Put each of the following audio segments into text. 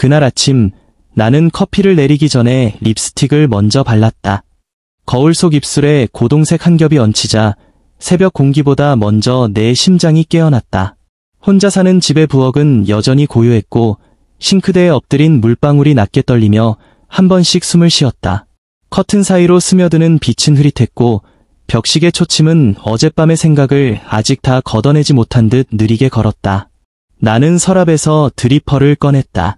그날 아침 나는 커피를 내리기 전에 립스틱을 먼저 발랐다. 거울 속 입술에 고동색 한 겹이 얹히자 새벽 공기보다 먼저 내 심장이 깨어났다. 혼자 사는 집의 부엌은 여전히 고요했고 싱크대에 엎드린 물방울이 낮게 떨리며 한 번씩 숨을 쉬었다. 커튼 사이로 스며드는 빛은 흐릿했고 벽식의 초침은 어젯밤의 생각을 아직 다 걷어내지 못한 듯 느리게 걸었다. 나는 서랍에서 드리퍼를 꺼냈다.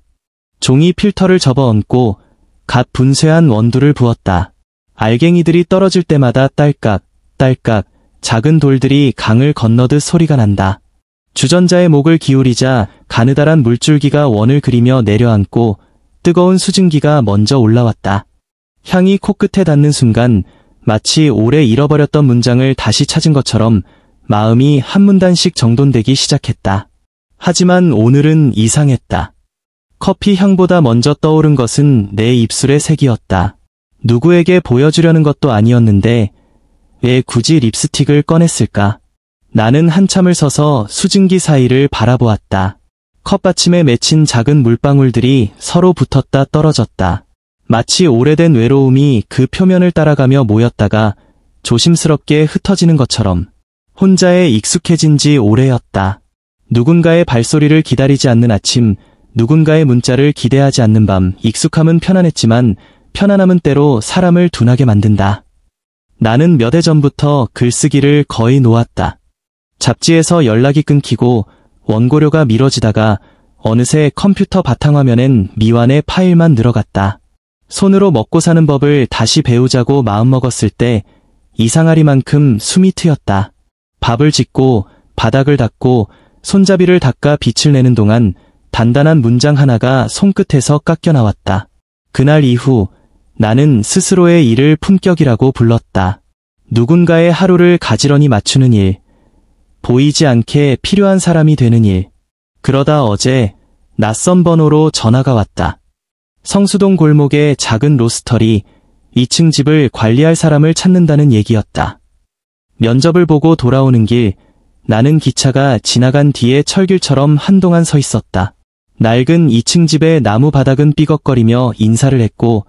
종이 필터를 접어얹고 갓 분쇄한 원두를 부었다. 알갱이들이 떨어질 때마다 딸깍, 딸깍 작은 돌들이 강을 건너듯 소리가 난다. 주전자의 목을 기울이자 가느다란 물줄기가 원을 그리며 내려앉고 뜨거운 수증기가 먼저 올라왔다. 향이 코끝에 닿는 순간 마치 오래 잃어버렸던 문장을 다시 찾은 것처럼 마음이 한 문단씩 정돈되기 시작했다. 하지만 오늘은 이상했다. 커피 향보다 먼저 떠오른 것은 내 입술의 색이었다. 누구에게 보여주려는 것도 아니었는데 왜 굳이 립스틱을 꺼냈을까? 나는 한참을 서서 수증기 사이를 바라보았다. 컵받침에 맺힌 작은 물방울들이 서로 붙었다 떨어졌다. 마치 오래된 외로움이 그 표면을 따라가며 모였다가 조심스럽게 흩어지는 것처럼. 혼자에 익숙해진 지 오래였다. 누군가의 발소리를 기다리지 않는 아침, 누군가의 문자를 기대하지 않는 밤. 익숙함은 편안했지만 편안함은 때로 사람을 둔하게 만든다. 나는 몇 해 전부터 글쓰기를 거의 놓았다. 잡지에서 연락이 끊기고 원고료가 미뤄지다가 어느새 컴퓨터 바탕화면엔 미완의 파일만 늘어갔다. 손으로 먹고 사는 법을 다시 배우자고 마음먹었을 때 이상하리만큼 숨이 트였다. 밥을 짓고 바닥을 닦고 손잡이를 닦아 빛을 내는 동안 단단한 문장 하나가 손끝에서 깎여 나왔다. 그날 이후 나는 스스로의 일을 품격이라고 불렀다. 누군가의 하루를 가지런히 맞추는 일, 보이지 않게 필요한 사람이 되는 일. 그러다 어제 낯선 번호로 전화가 왔다. 성수동 골목의 작은 로스터리, 2층 집을 관리할 사람을 찾는다는 얘기였다. 면접을 보고 돌아오는 길, 나는 기차가 지나간 뒤에 철길처럼 한동안 서 있었다. 낡은 2층 집의 나무 바닥은 삐걱거리며 인사를 했고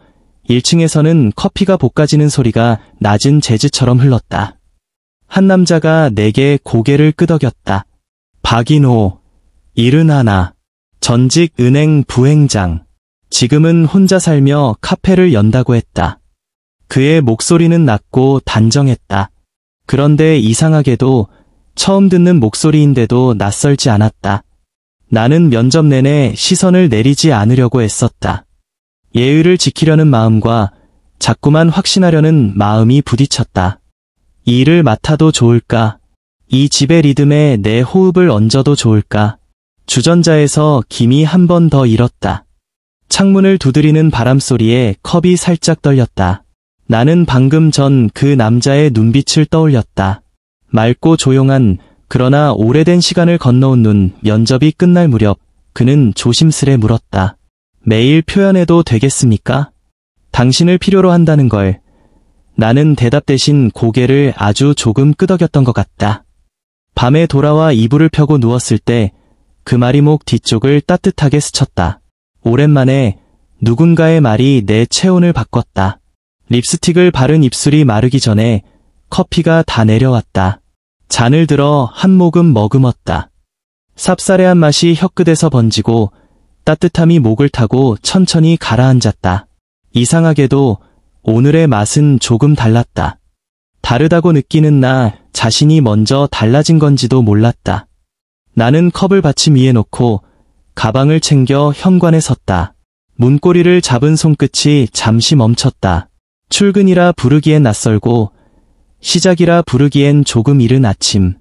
1층에서는 커피가 볶아지는 소리가 낮은 재즈처럼 흘렀다. 한 남자가 내게 고개를 끄덕였다. 박인호, 71, 전직 은행 부행장. 지금은 혼자 살며 카페를 연다고 했다. 그의 목소리는 낮고 단정했다. 그런데 이상하게도 처음 듣는 목소리인데도 낯설지 않았다. 나는 면접 내내 시선을 내리지 않으려고 애썼다. 예의를 지키려는 마음과 자꾸만 확신하려는 마음이 부딪혔다. 이 일을 맡아도 좋을까? 이 집의 리듬에 내 호흡을 얹어도 좋을까? 주전자에서 김이 한 번 더 일었다. 창문을 두드리는 바람소리에 컵이 살짝 떨렸다. 나는 방금 전 그 남자의 눈빛을 떠올렸다. 맑고 조용한 그러나 오래된 시간을 건너온 눈. 면접이 끝날 무렵 그는 조심스레 물었다. 매일 표현해도 되겠습니까? 당신을 필요로 한다는 걸. 나는 대답 대신 고개를 아주 조금 끄덕였던 것 같다. 밤에 돌아와 이불을 펴고 누웠을 때 그 말이 목 뒤쪽을 따뜻하게 스쳤다. 오랜만에 누군가의 말이 내 체온을 바꿨다. 립스틱을 바른 입술이 마르기 전에 커피가 다 내려왔다. 잔을 들어 한 모금 머금었다. 쌉싸래한 맛이 혀끝에서 번지고 따뜻함이 목을 타고 천천히 가라앉았다. 이상하게도 오늘의 맛은 조금 달랐다. 다르다고 느끼는 나 자신이 먼저 달라진 건지도 몰랐다. 나는 컵을 받침 위에 놓고 가방을 챙겨 현관에 섰다. 문고리를 잡은 손끝이 잠시 멈췄다. 출근이라 부르기엔 낯설고 시작이라 부르기엔 조금 이른 아침.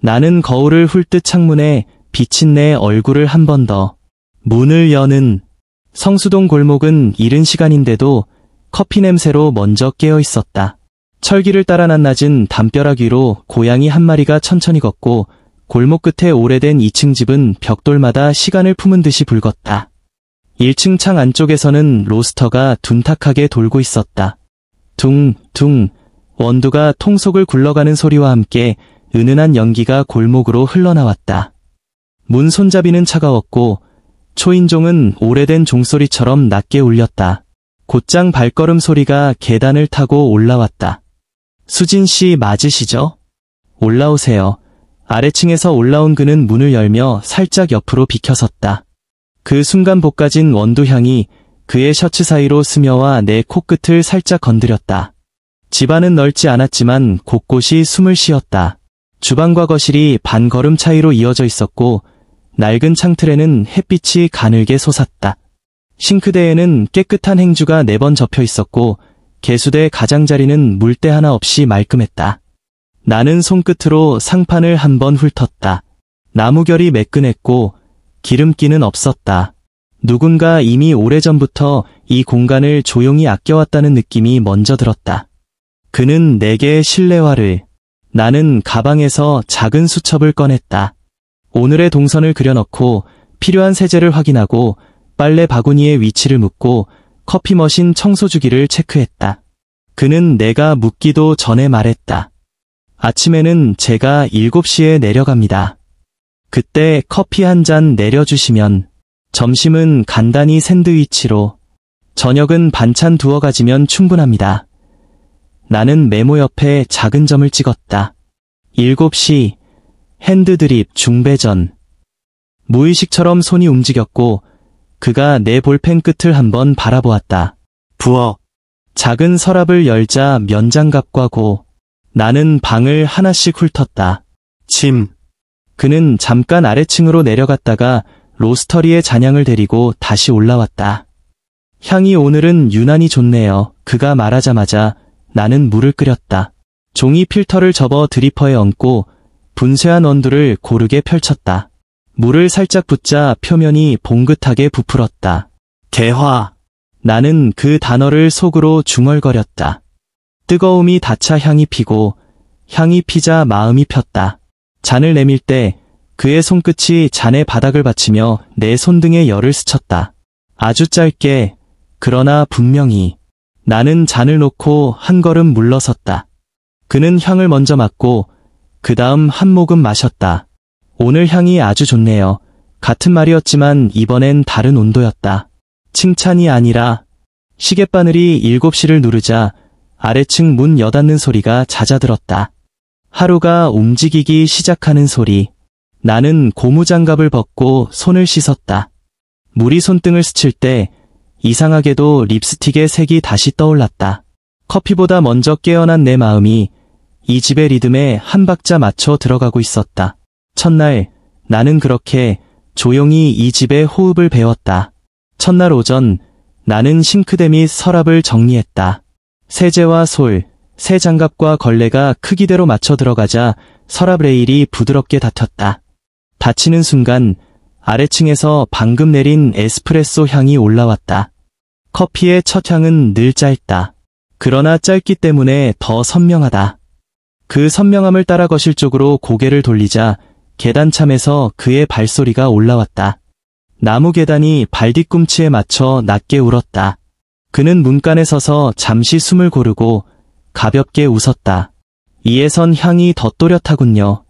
나는 거울을 훑듯 창문에 비친 내 얼굴을 한 번 더. 문을 여는 성수동 골목은 이른 시간인데도 커피 냄새로 먼저 깨어 있었다. 철길을 따라 낱낮은 담벼락 위로 고양이 한 마리가 천천히 걷고 골목 끝에 오래된 2층 집은 벽돌마다 시간을 품은 듯이 붉었다. 1층 창 안쪽에서는 로스터가 둔탁하게 돌고 있었다. 둥둥 원두가 통 속을 굴러가는 소리와 함께 은은한 연기가 골목으로 흘러나왔다. 문 손잡이는 차가웠고 초인종은 오래된 종소리처럼 낮게 울렸다. 곧장 발걸음 소리가 계단을 타고 올라왔다. 수진 씨 맞으시죠? 올라오세요. 아래층에서 올라온 그는 문을 열며 살짝 옆으로 비켜섰다. 그 순간 볶아진 원두향이 그의 셔츠 사이로 스며와 내 코끝을 살짝 건드렸다. 집안은 넓지 않았지만 곳곳이 숨을 쉬었다. 주방과 거실이 반 걸음 차이로 이어져 있었고 낡은 창틀에는 햇빛이 가늘게 솟았다. 싱크대에는 깨끗한 행주가 4번 접혀 있었고 개수대 가장자리는 물때 하나 없이 말끔했다. 나는 손끝으로 상판을 한번 훑었다. 나무결이 매끈했고 기름기는 없었다. 누군가 이미 오래전부터 이 공간을 조용히 아껴왔다는 느낌이 먼저 들었다. 그는 내게 실내화를, 나는 가방에서 작은 수첩을 꺼냈다. 오늘의 동선을 그려넣고 필요한 세제를 확인하고 빨래 바구니의 위치를 묻고 커피 머신 청소 주기를 체크했다. 그는 내가 묻기도 전에 말했다. 아침에는 제가 7시에 내려갑니다. 그때 커피 한 잔 내려주시면, 점심은 간단히 샌드위치로, 저녁은 반찬 2가지면 충분합니다. 나는 메모 옆에 작은 점을 찍었다. 7시, 핸드드립 중배전. 무의식처럼 손이 움직였고 그가 내 볼펜 끝을 한번 바라보았다. 부엌. 작은 서랍을 열자 면장갑과 고. 나는 방을 하나씩 훑었다. 짐. 그는 잠깐 아래층으로 내려갔다가 로스터리의 잔향을 데리고 다시 올라왔다. 향이 오늘은 유난히 좋네요. 그가 말하자마자 나는 물을 끓였다. 종이 필터를 접어 드리퍼에 얹고 분쇄한 원두를 고르게 펼쳤다. 물을 살짝 붓자 표면이 봉긋하게 부풀었다. 개화. 나는 그 단어를 속으로 중얼거렸다. 뜨거움이 닿자 향이 피고 향이 피자 마음이 폈다. 잔을 내밀 때 그의 손끝이 잔의 바닥을 받치며 내 손등에 열을 스쳤다. 아주 짧게, 그러나 분명히. 나는 잔을 놓고 한 걸음 물러섰다. 그는 향을 먼저 맡고 그 다음 한 모금 마셨다. 오늘 향이 아주 좋네요. 같은 말이었지만 이번엔 다른 온도였다. 칭찬이 아니라. 시계바늘이 7시를 누르자 아래층 문 여닫는 소리가 잦아들었다. 하루가 움직이기 시작하는 소리. 나는 고무장갑을 벗고 손을 씻었다. 물이 손등을 스칠 때 이상하게도 립스틱의 색이 다시 떠올랐다. 커피보다 먼저 깨어난 내 마음이 이 집의 리듬에 한 박자 맞춰 들어가고 있었다. 첫날 나는 그렇게 조용히 이 집의 호흡을 배웠다. 첫날 오전 나는 싱크대 및 서랍을 정리했다. 세제와 솔, 새 장갑과 걸레가 크기대로 맞춰 들어가자 서랍 레일이 부드럽게 닫혔다. 닫히는 순간 아래층에서 방금 내린 에스프레소 향이 올라왔다. 커피의 첫 향은 늘 짧다. 그러나 짧기 때문에 더 선명하다. 그 선명함을 따라 거실 쪽으로 고개를 돌리자 계단참에서 그의 발소리가 올라왔다. 나무 계단이 발뒤꿈치에 맞춰 낮게 울었다. 그는 문간에 서서 잠시 숨을 고르고 가볍게 웃었다. 이에선 향이 더 또렷하군요.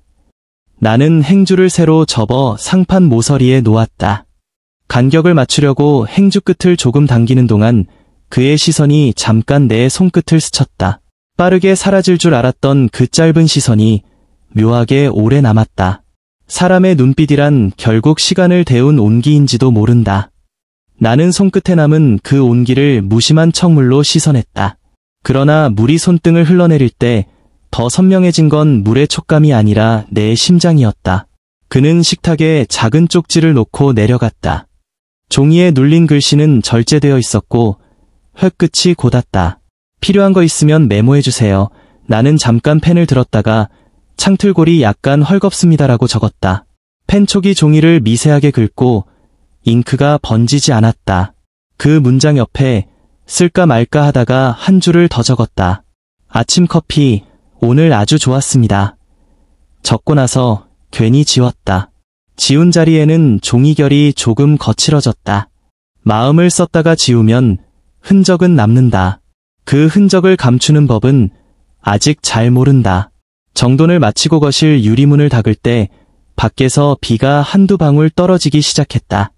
나는 행주를 새로 접어 상판 모서리에 놓았다. 간격을 맞추려고 행주 끝을 조금 당기는 동안 그의 시선이 잠깐 내 손끝을 스쳤다. 빠르게 사라질 줄 알았던 그 짧은 시선이 묘하게 오래 남았다. 사람의 눈빛이란 결국 시간을 데운 온기인지도 모른다. 나는 손끝에 남은 그 온기를 무심한 척물로 씻어냈다. 그러나 물이 손등을 흘러내릴 때 더 선명해진 건 물의 촉감이 아니라 내 심장이었다. 그는 식탁에 작은 쪽지를 놓고 내려갔다. 종이에 눌린 글씨는 절제되어 있었고 획끝이 곧았다. 필요한 거 있으면 메모해주세요. 나는 잠깐 펜을 들었다가 창틀골이 약간 헐겁습니다라고 적었다. 펜촉이 종이를 미세하게 긁고 잉크가 번지지 않았다. 그 문장 옆에 쓸까 말까 하다가 한 줄을 더 적었다. 아침 커피 오늘 아주 좋았습니다. 적고 나서 괜히 지웠다. 지운 자리에는 종이결이 조금 거칠어졌다. 마음을 썼다가 지우면 흔적은 남는다. 그 흔적을 감추는 법은 아직 잘 모른다. 정돈을 마치고 거실 유리문을 닫을 때 밖에서 비가 한두 방울 떨어지기 시작했다.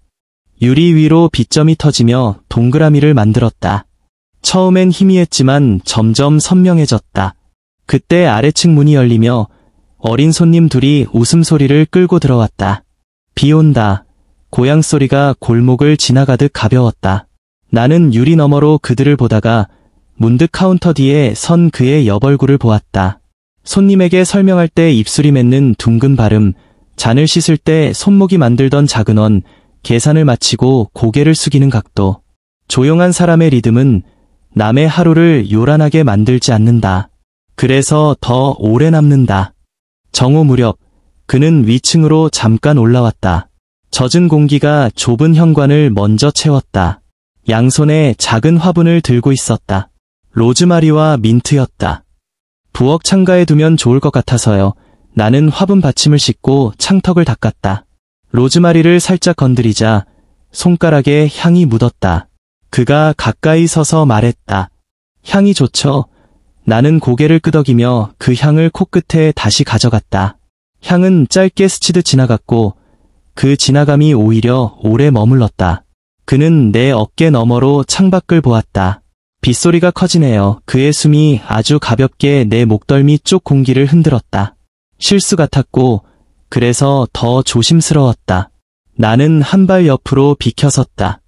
유리 위로 빗점이 터지며 동그라미를 만들었다. 처음엔 희미했지만 점점 선명해졌다. 그때 아래층 문이 열리며 어린 손님 둘이 웃음소리를 끌고 들어왔다. 비 온다. 고향 소리가 골목을 지나가듯 가벼웠다. 나는 유리 너머로 그들을 보다가 문득 카운터 뒤에 선 그의 옆얼굴을 보았다. 손님에게 설명할 때 입술이 맺는 둥근 발음, 잔을 씻을 때 손목이 만들던 작은 원, 계산을 마치고 고개를 숙이는 각도. 조용한 사람의 리듬은 남의 하루를 요란하게 만들지 않는다. 그래서 더 오래 남는다. 정오 무렵, 그는 위층으로 잠깐 올라왔다. 젖은 공기가 좁은 현관을 먼저 채웠다. 양손에 작은 화분을 들고 있었다. 로즈마리와 민트였다. 부엌 창가에 두면 좋을 것 같아서요. 나는 화분 받침을 씻고 창턱을 닦았다. 로즈마리를 살짝 건드리자 손가락에 향이 묻었다. 그가 가까이 서서 말했다. 향이 좋죠? 나는 고개를 끄덕이며 그 향을 코끝에 다시 가져갔다. 향은 짧게 스치듯 지나갔고 그 지나감이 오히려 오래 머물렀다. 그는 내 어깨 너머로 창밖을 보았다. 빗소리가 커지네요. 그의 숨이 아주 가볍게 내 목덜미 쪽 공기를 흔들었다. 실수 같았고 그래서 더 조심스러웠다. 나는 한 발 옆으로 비켜섰다.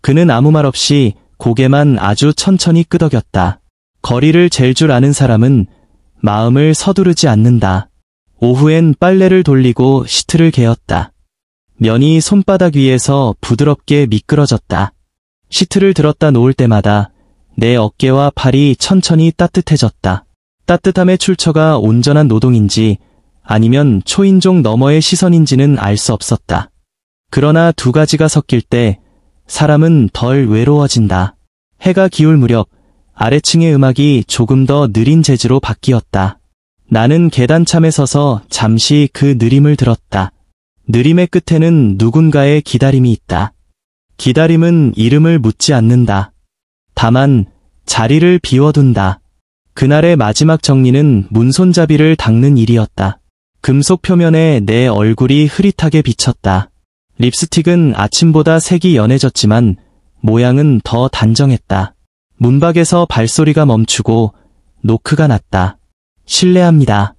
그는 아무 말 없이 고개만 아주 천천히 끄덕였다. 거리를 잴 줄 아는 사람은 마음을 서두르지 않는다. 오후엔 빨래를 돌리고 시트를 개었다. 면이 손바닥 위에서 부드럽게 미끄러졌다. 시트를 들었다 놓을 때마다 내 어깨와 팔이 천천히 따뜻해졌다. 따뜻함의 출처가 온전한 노동인지 아니면 초인종 너머의 시선인지는 알 수 없었다. 그러나 두 가지가 섞일 때 사람은 덜 외로워진다. 해가 기울 무렵 아래층의 음악이 조금 더 느린 재즈로 바뀌었다. 나는 계단참에 서서 잠시 그 느림을 들었다. 느림의 끝에는 누군가의 기다림이 있다. 기다림은 이름을 묻지 않는다. 다만 자리를 비워둔다. 그날의 마지막 정리는 문손잡이를 닦는 일이었다. 금속 표면에 내 얼굴이 흐릿하게 비쳤다. 립스틱은 아침보다 색이 연해졌지만 모양은 더 단정했다. 문밖에서 발소리가 멈추고 노크가 났다. 실례합니다.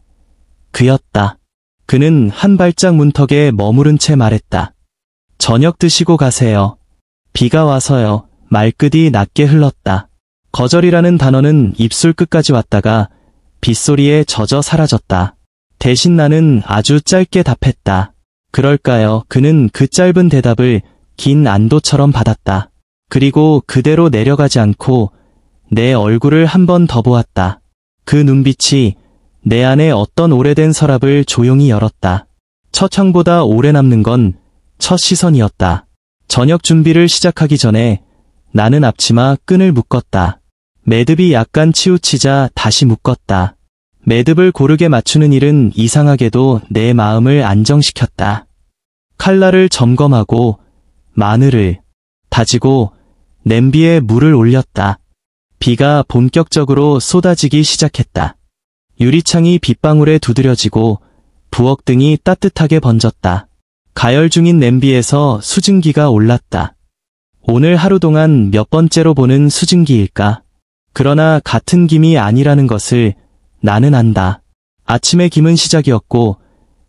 그였다. 그는 한 발짝 문턱에 머무른 채 말했다. 저녁 드시고 가세요. 비가 와서요. 말끝이 낮게 흘렀다. 거절이라는 단어는 입술 끝까지 왔다가 빗소리에 젖어 사라졌다. 대신 나는 아주 짧게 답했다. 그럴까요? 그는 그 짧은 대답을 긴 안도처럼 받았다. 그리고 그대로 내려가지 않고 내 얼굴을 한 번 더 보았다. 그 눈빛이 내 안에 어떤 오래된 서랍을 조용히 열었다. 첫 향보다 오래 남는 건 첫 시선이었다. 저녁 준비를 시작하기 전에 나는 앞치마 끈을 묶었다. 매듭이 약간 치우치자 다시 묶었다. 매듭을 고르게 맞추는 일은 이상하게도 내 마음을 안정시켰다. 칼날을 점검하고 마늘을 다지고 냄비에 물을 올렸다. 비가 본격적으로 쏟아지기 시작했다. 유리창이 빗방울에 두드려지고 부엌등이 따뜻하게 번졌다. 가열 중인 냄비에서 수증기가 올랐다. 오늘 하루 동안 몇 번째로 보는 수증기일까? 그러나 같은 김이 아니라는 것을 나는 안다. 아침의 김은 시작이었고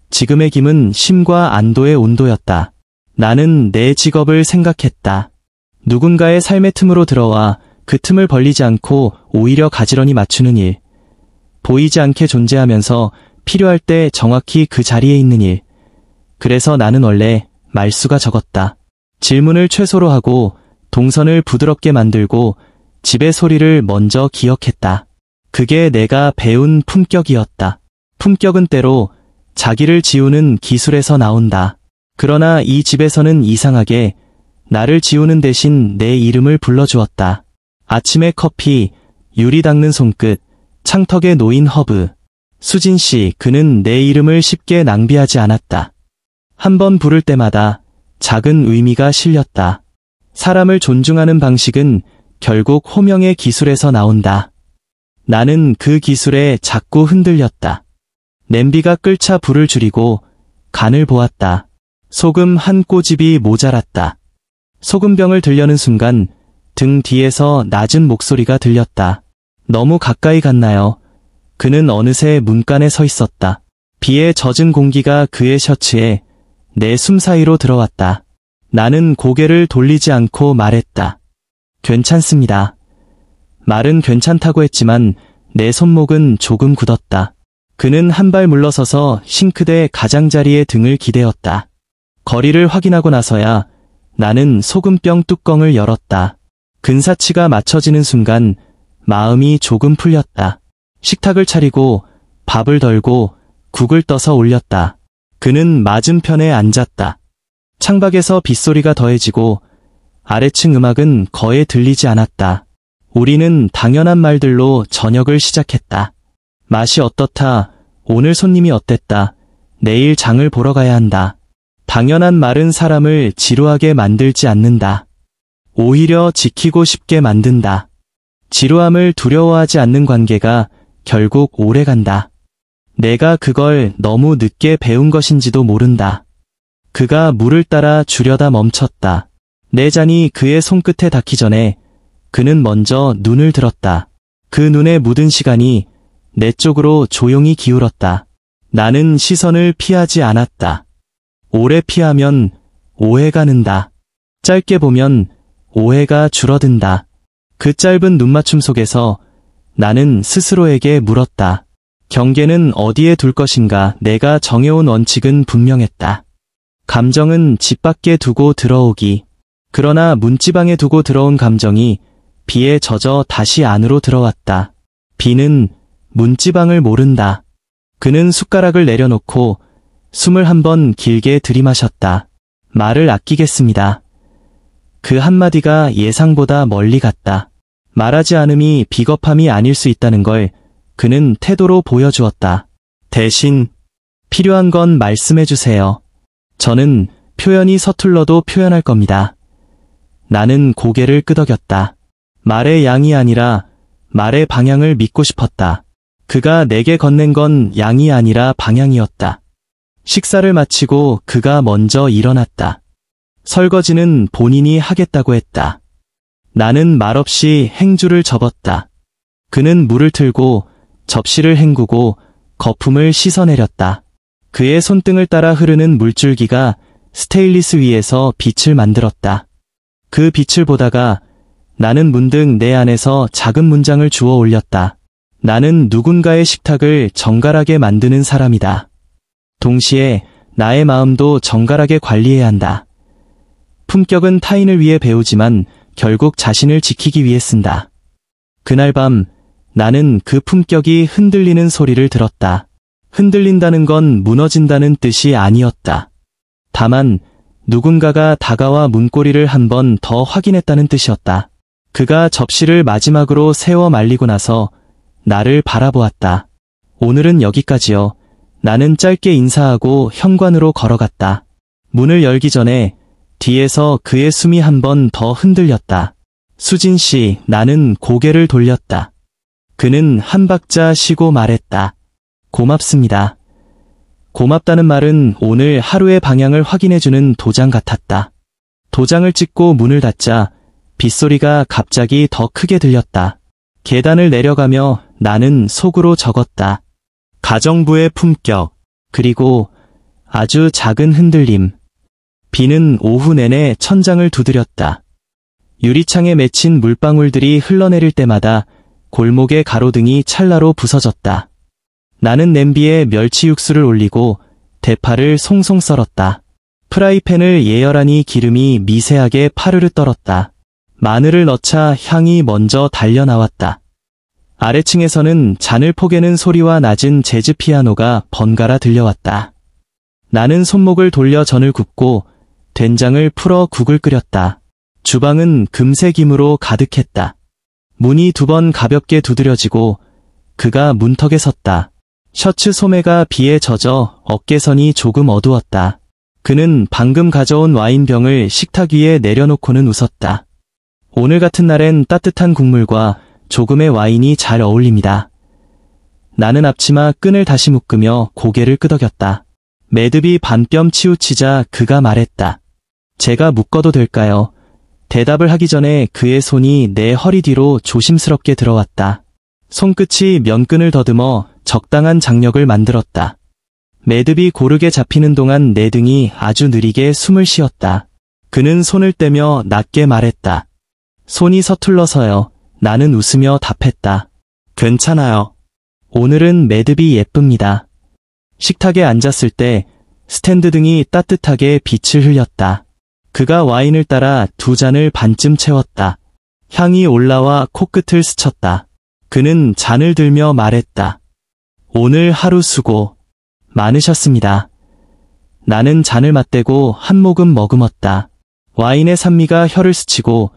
지금의 김은 쉼과 안도의 온도였다. 나는 내 직업을 생각했다. 누군가의 삶의 틈으로 들어와 그 틈을 벌리지 않고 오히려 가지런히 맞추는 일. 보이지 않게 존재하면서 필요할 때 정확히 그 자리에 있는 일. 그래서 나는 원래 말수가 적었다. 질문을 최소로 하고 동선을 부드럽게 만들고 집의 소리를 먼저 기억했다. 그게 내가 배운 품격이었다. 품격은 때로 자기를 지우는 기술에서 나온다. 그러나 이 집에서는 이상하게 나를 지우는 대신 내 이름을 불러주었다. 아침의 커피, 유리 닦는 손끝, 창턱에 놓인 허브. 수진 씨, 그는 내 이름을 쉽게 낭비하지 않았다. 한 번 부를 때마다 작은 의미가 실렸다. 사람을 존중하는 방식은 결국 호명의 기술에서 나온다. 나는 그 기술에 자꾸 흔들렸다. 냄비가 끓자 불을 줄이고 간을 보았다. 소금 한 꼬집이 모자랐다. 소금병을 들려는 순간 등 뒤에서 낮은 목소리가 들렸다. 너무 가까이 갔나요? 그는 어느새 문간에 서 있었다. 비에 젖은 공기가 그의 셔츠에 내 숨 사이로 들어왔다. 나는 고개를 돌리지 않고 말했다. 괜찮습니다. 말은 괜찮다고 했지만 내 손목은 조금 굳었다. 그는 한 발 물러서서 싱크대 가장자리에 등을 기대었다. 거리를 확인하고 나서야 나는 소금병 뚜껑을 열었다. 근사치가 맞춰지는 순간 마음이 조금 풀렸다. 식탁을 차리고 밥을 덜고 국을 떠서 올렸다. 그는 맞은편에 앉았다. 창밖에서 빗소리가 더해지고 아래층 음악은 거의 들리지 않았다. 우리는 당연한 말들로 저녁을 시작했다. 맛이 어떻다, 오늘 손님이 어땠다, 내일 장을 보러 가야 한다. 당연한 말은 사람을 지루하게 만들지 않는다. 오히려 지키고 싶게 만든다. 지루함을 두려워하지 않는 관계가 결국 오래간다. 내가 그걸 너무 늦게 배운 것인지도 모른다. 그가 물을 따라 주려다 멈췄다. 내 잔이 그의 손끝에 닿기 전에 그는 먼저 눈을 들었다. 그 눈에 묻은 시간이 내 쪽으로 조용히 기울었다. 나는 시선을 피하지 않았다. 오래 피하면 오해가 는다. 짧게 보면 오해가 줄어든다. 그 짧은 눈맞춤 속에서 나는 스스로에게 물었다. 경계는 어디에 둘 것인가? 내가 정해온 원칙은 분명했다. 감정은 집 밖에 두고 들어오기. 그러나 문지방에 두고 들어온 감정이 비에 젖어 다시 안으로 들어왔다. 비는 문지방을 모른다. 그는 숟가락을 내려놓고 숨을 한번 길게 들이마셨다. 말을 아끼겠습니다. 그 한마디가 예상보다 멀리 갔다. 말하지 않음이 비겁함이 아닐 수 있다는 걸 그는 태도로 보여주었다. 대신 필요한 건 말씀해 주세요. 저는 표현이 서툴러도 표현할 겁니다. 나는 고개를 끄덕였다. 말의 양이 아니라 말의 방향을 믿고 싶었다. 그가 내게 건넨 건 양이 아니라 방향이었다. 식사를 마치고 그가 먼저 일어났다. 설거지는 본인이 하겠다고 했다. 나는 말없이 행주를 접었다. 그는 물을 틀고 접시를 헹구고 거품을 씻어내렸다. 그의 손등을 따라 흐르는 물줄기가 스테인리스 위에서 빛을 만들었다. 그 빛을 보다가 나는 문득 내 안에서 작은 문장을 주워 올렸다. 나는 누군가의 식탁을 정갈하게 만드는 사람이다. 동시에 나의 마음도 정갈하게 관리해야 한다. 품격은 타인을 위해 배우지만 결국 자신을 지키기 위해 쓴다. 그날 밤 나는 그 품격이 흔들리는 소리를 들었다. 흔들린다는 건 무너진다는 뜻이 아니었다. 다만 누군가가 다가와 문고리를 한 번 더 확인했다는 뜻이었다. 그가 접시를 마지막으로 세워 말리고 나서 나를 바라보았다. 오늘은 여기까지요. 나는 짧게 인사하고 현관으로 걸어갔다. 문을 열기 전에 뒤에서 그의 숨이 한 번 더 흔들렸다. 수진 씨, 나는 고개를 돌렸다. 그는 한 박자 쉬고 말했다. 고맙습니다. 고맙다는 말은 오늘 하루의 방향을 확인해주는 도장 같았다. 도장을 찍고 문을 닫자 빗소리가 갑자기 더 크게 들렸다. 계단을 내려가며 나는 속으로 적었다. 가정부의 품격, 그리고 아주 작은 흔들림. 비는 오후 내내 천장을 두드렸다. 유리창에 맺힌 물방울들이 흘러내릴 때마다 골목의 가로등이 찰나로 부서졌다. 나는 냄비에 멸치 육수를 올리고 대파를 송송 썰었다. 프라이팬을 예열하니 기름이 미세하게 파르르 떨었다. 마늘을 넣자 향이 먼저 달려나왔다. 아래층에서는 잔을 포개는 소리와 낮은 재즈 피아노가 번갈아 들려왔다. 나는 손목을 돌려 전을 굽고 된장을 풀어 국을 끓였다. 주방은 금색 김으로 가득했다. 문이 두 번 가볍게 두드려지고 그가 문턱에 섰다. 셔츠 소매가 비에 젖어 어깨선이 조금 어두웠다. 그는 방금 가져온 와인병을 식탁 위에 내려놓고는 웃었다. 오늘 같은 날엔 따뜻한 국물과 조금의 와인이 잘 어울립니다. 나는 앞치마 끈을 다시 묶으며 고개를 끄덕였다. 매듭이 반뼘 치우치자 그가 말했다. 제가 묶어도 될까요? 대답을 하기 전에 그의 손이 내 허리 뒤로 조심스럽게 들어왔다. 손끝이 면끈을 더듬어 적당한 장력을 만들었다. 매듭이 고르게 잡히는 동안 내 등이 아주 느리게 숨을 쉬었다. 그는 손을 떼며 낮게 말했다. 손이 서툴러서요. 나는 웃으며 답했다. 괜찮아요. 오늘은 매듭이 예쁩니다. 식탁에 앉았을 때 스탠드 등이 따뜻하게 빛을 흘렸다. 그가 와인을 따라 2잔을 반쯤 채웠다. 향이 올라와 코끝을 스쳤다. 그는 잔을 들며 말했다. 오늘 하루 수고 많으셨습니다. 나는 잔을 맞대고 한 모금 머금었다. 와인의 산미가 혀를 스치고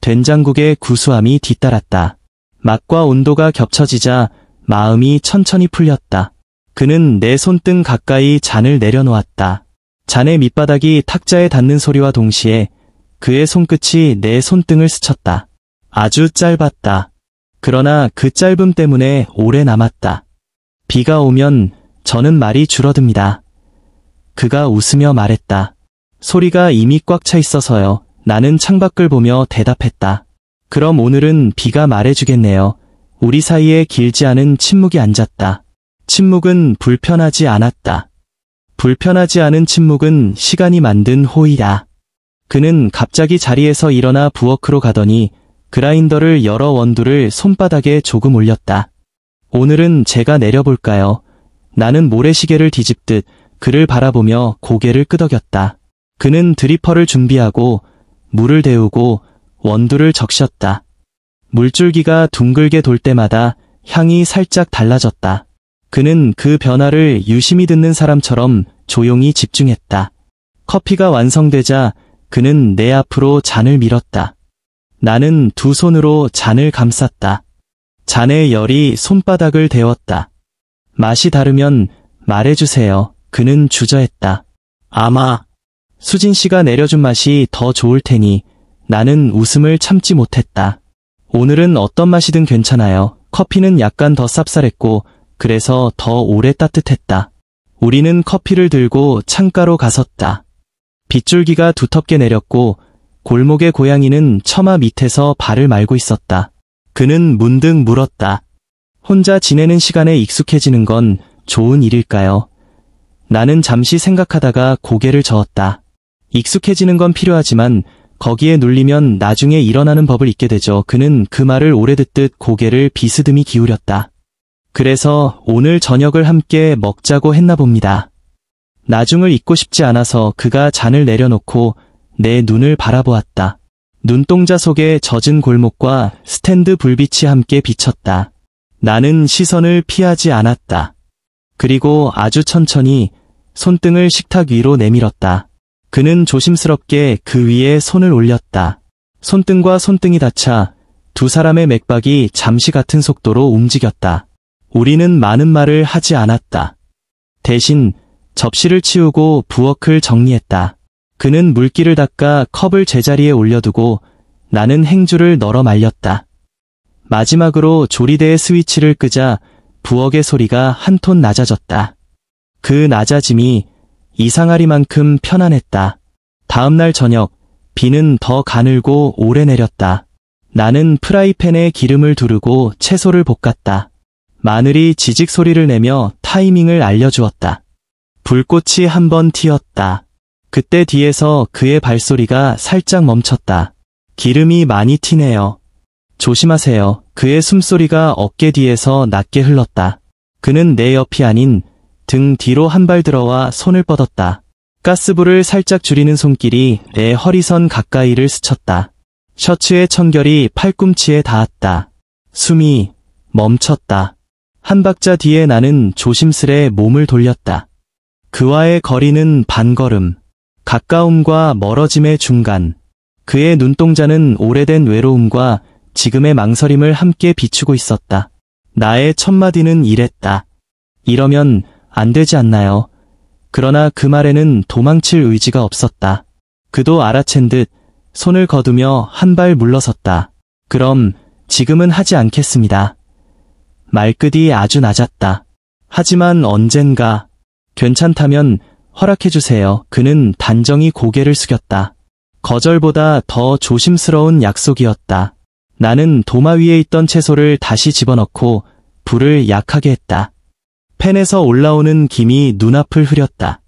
된장국의 구수함이 뒤따랐다. 맛과 온도가 겹쳐지자 마음이 천천히 풀렸다. 그는 내 손등 가까이 잔을 내려놓았다. 잔의 밑바닥이 탁자에 닿는 소리와 동시에 그의 손끝이 내 손등을 스쳤다. 아주 짧았다. 그러나 그 짧음 때문에 오래 남았다. 비가 오면 저는 말이 줄어듭니다. 그가 웃으며 말했다. 소리가 이미 꽉 차 있어서요. 나는 창밖을 보며 대답했다. 그럼 오늘은 비가 말해주겠네요. 우리 사이에 길지 않은 침묵이 앉았다. 침묵은 불편하지 않았다. 불편하지 않은 침묵은 시간이 만든 호의다. 그는 갑자기 자리에서 일어나 부엌으로 가더니 그라인더를 열어 원두를 손바닥에 조금 올렸다. 오늘은 제가 내려볼까요? 나는 모래시계를 뒤집듯 그를 바라보며 고개를 끄덕였다. 그는 드리퍼를 준비하고 물을 데우고 원두를 적셨다. 물줄기가 둥글게 돌 때마다 향이 살짝 달라졌다. 그는 그 변화를 유심히 듣는 사람처럼 조용히 집중했다. 커피가 완성되자 그는 내 앞으로 잔을 밀었다. 나는 두 손으로 잔을 감쌌다. 잔의 열이 손바닥을 데웠다. 맛이 다르면 말해주세요. 그는 주저했다. 아마 수진 씨가 내려준 맛이 더 좋을 테니. 나는 웃음을 참지 못했다. 오늘은 어떤 맛이든 괜찮아요. 커피는 약간 더 쌉쌀했고 그래서 더 오래 따뜻했다. 우리는 커피를 들고 창가로 가섰다. 빗줄기가 두텁게 내렸고 골목의 고양이는 처마 밑에서 발을 말고 있었다. 그는 문득 물었다. 혼자 지내는 시간에 익숙해지는 건 좋은 일일까요? 나는 잠시 생각하다가 고개를 저었다. 익숙해지는 건 필요하지만 거기에 눌리면 나중에 일어나는 법을 잊게 되죠. 그는 그 말을 오래 듣듯 고개를 비스듬히 기울였다. 그래서 오늘 저녁을 함께 먹자고 했나 봅니다. 나중을 잊고 싶지 않아서 그가 잔을 내려놓고 내 눈을 바라보았다. 눈동자 속에 젖은 골목과 스탠드 불빛이 함께 비쳤다. 나는 시선을 피하지 않았다. 그리고 아주 천천히 손등을 식탁 위로 내밀었다. 그는 조심스럽게 그 위에 손을 올렸다. 손등과 손등이 닿자 두 사람의 맥박이 잠시 같은 속도로 움직였다. 우리는 많은 말을 하지 않았다. 대신 접시를 치우고 부엌을 정리했다. 그는 물기를 닦아 컵을 제자리에 올려두고 나는 행주를 널어 말렸다. 마지막으로 조리대의 스위치를 끄자 부엌의 소리가 한 톤 낮아졌다. 그 낮아짐이 이상하리만큼 편안했다. 다음날 저녁, 비는 더 가늘고 오래 내렸다. 나는 프라이팬에 기름을 두르고 채소를 볶았다. 마늘이 지직 소리를 내며 타이밍을 알려주었다. 불꽃이 한 번 튀었다. 그때 뒤에서 그의 발소리가 살짝 멈췄다. 기름이 많이 튀네요. 조심하세요. 그의 숨소리가 어깨 뒤에서 낮게 흘렀다. 그는 내 옆이 아닌 등 뒤로 한 발 들어와 손을 뻗었다. 가스불을 살짝 줄이는 손길이 내 허리선 가까이를 스쳤다. 셔츠의 청결이 팔꿈치에 닿았다. 숨이 멈췄다. 한 박자 뒤에 나는 조심스레 몸을 돌렸다. 그와의 거리는 반걸음. 가까움과 멀어짐의 중간. 그의 눈동자는 오래된 외로움과 지금의 망설임을 함께 비추고 있었다. 나의 첫마디는 이랬다. 이러면 안 되지 않나요? 그러나 그 말에는 도망칠 의지가 없었다. 그도 알아챈 듯 손을 거두며 한 발 물러섰다. 그럼 지금은 하지 않겠습니다. 말끝이 아주 낮았다. 하지만 언젠가 괜찮다면 허락해주세요. 그는 단정히 고개를 숙였다. 거절보다 더 조심스러운 약속이었다. 나는 도마 위에 있던 채소를 다시 집어넣고 불을 약하게 했다. 팬에서 올라오는 김이 눈앞을 흐렸다.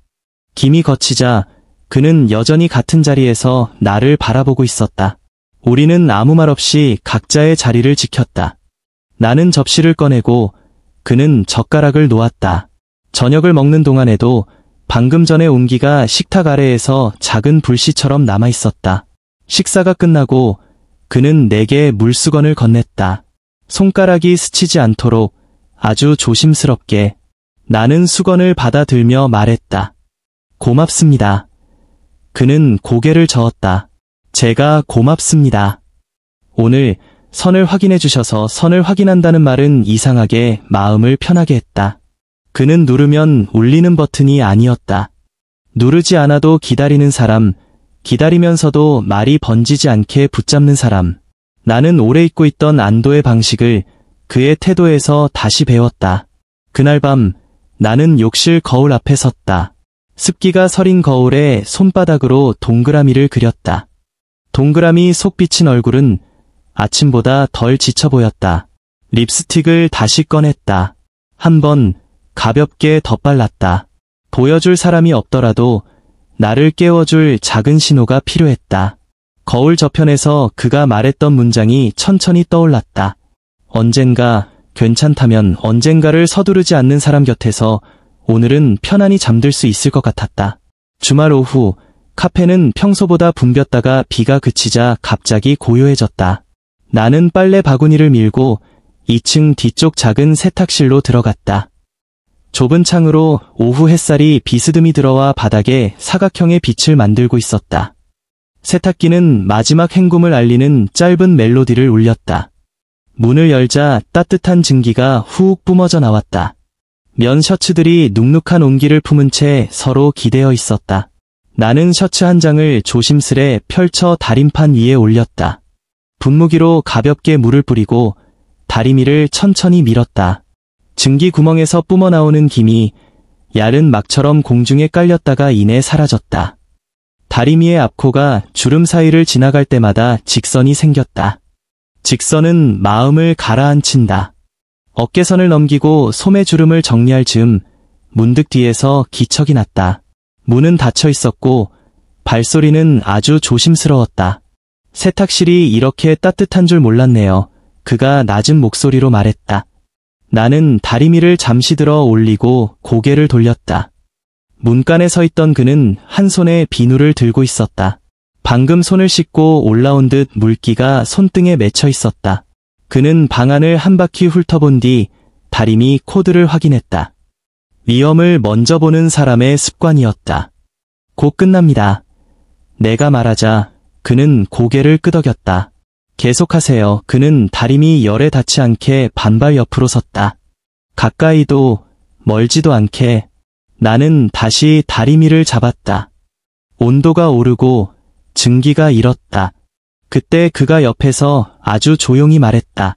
김이 거치자 그는 여전히 같은 자리에서 나를 바라보고 있었다. 우리는 아무 말 없이 각자의 자리를 지켰다. 나는 접시를 꺼내고 그는 젓가락을 놓았다. 저녁을 먹는 동안에도 방금 전에 온기가 식탁 아래에서 작은 불씨처럼 남아있었다. 식사가 끝나고 그는 내게 물수건을 건넸다. 손가락이 스치지 않도록 아주 조심스럽게. 나는 수건을 받아들며 말했다. 고맙습니다. 그는 고개를 저었다. 제가 고맙습니다. 오늘 선을 확인해 주셔서 선을 확인한다는 말은 이상하게 마음을 편하게 했다. 그는 누르면 울리는 버튼이 아니었다. 누르지 않아도 기다리는 사람, 기다리면서도 말이 번지지 않게 붙잡는 사람. 나는 오래 잊고 있던 안도의 방식을 그의 태도에서 다시 배웠다. 그날 밤 나는 욕실 거울 앞에 섰다. 습기가 서린 거울에 손바닥으로 동그라미를 그렸다. 동그라미 속 비친 얼굴은 아침보다 덜 지쳐 보였다. 립스틱을 다시 꺼냈다. 한 번 가볍게 덧발랐다. 보여줄 사람이 없더라도 나를 깨워줄 작은 신호가 필요했다. 거울 저편에서 그가 말했던 문장이 천천히 떠올랐다. 언젠가, 괜찮다면 언젠가를 서두르지 않는 사람 곁에서 오늘은 편안히 잠들 수 있을 것 같았다. 주말 오후, 카페는 평소보다 붐볐다가 비가 그치자 갑자기 고요해졌다. 나는 빨래 바구니를 밀고 2층 뒤쪽 작은 세탁실로 들어갔다. 좁은 창으로 오후 햇살이 비스듬히 들어와 바닥에 사각형의 빛을 만들고 있었다. 세탁기는 마지막 헹굼을 알리는 짧은 멜로디를 울렸다. 문을 열자 따뜻한 증기가 후욱 뿜어져 나왔다. 면 셔츠들이 눅눅한 온기를 품은 채 서로 기대어 있었다. 나는 셔츠 한 장을 조심스레 펼쳐 다림판 위에 올렸다. 분무기로 가볍게 물을 뿌리고 다리미를 천천히 밀었다. 증기 구멍에서 뿜어나오는 김이 얇은 막처럼 공중에 깔렸다가 이내 사라졌다. 다리미의 앞코가 주름 사이를 지나갈 때마다 직선이 생겼다. 직선은 마음을 가라앉힌다. 어깨선을 넘기고 소매 주름을 정리할 즈음 문득 뒤에서 기척이 났다. 문은 닫혀 있었고 발소리는 아주 조심스러웠다. 세탁실이 이렇게 따뜻한 줄 몰랐네요. 그가 낮은 목소리로 말했다. 나는 다리미를 잠시 들어 올리고 고개를 돌렸다. 문간에 서 있던 그는 한 손에 비누를 들고 있었다. 방금 손을 씻고 올라온 듯 물기가 손등에 맺혀 있었다. 그는 방안을 한 바퀴 훑어본 뒤 다리미 코드를 확인했다. 위험을 먼저 보는 사람의 습관이었다. 곧 끝납니다. 내가 말하자 그는 고개를 끄덕였다. 계속하세요. 그는 다리미 열에 닿지 않게 반발 옆으로 섰다. 가까이도 멀지도 않게. 나는 다시 다리미를 잡았다. 온도가 오르고 증기가 일었다. 그때 그가 옆에서 아주 조용히 말했다.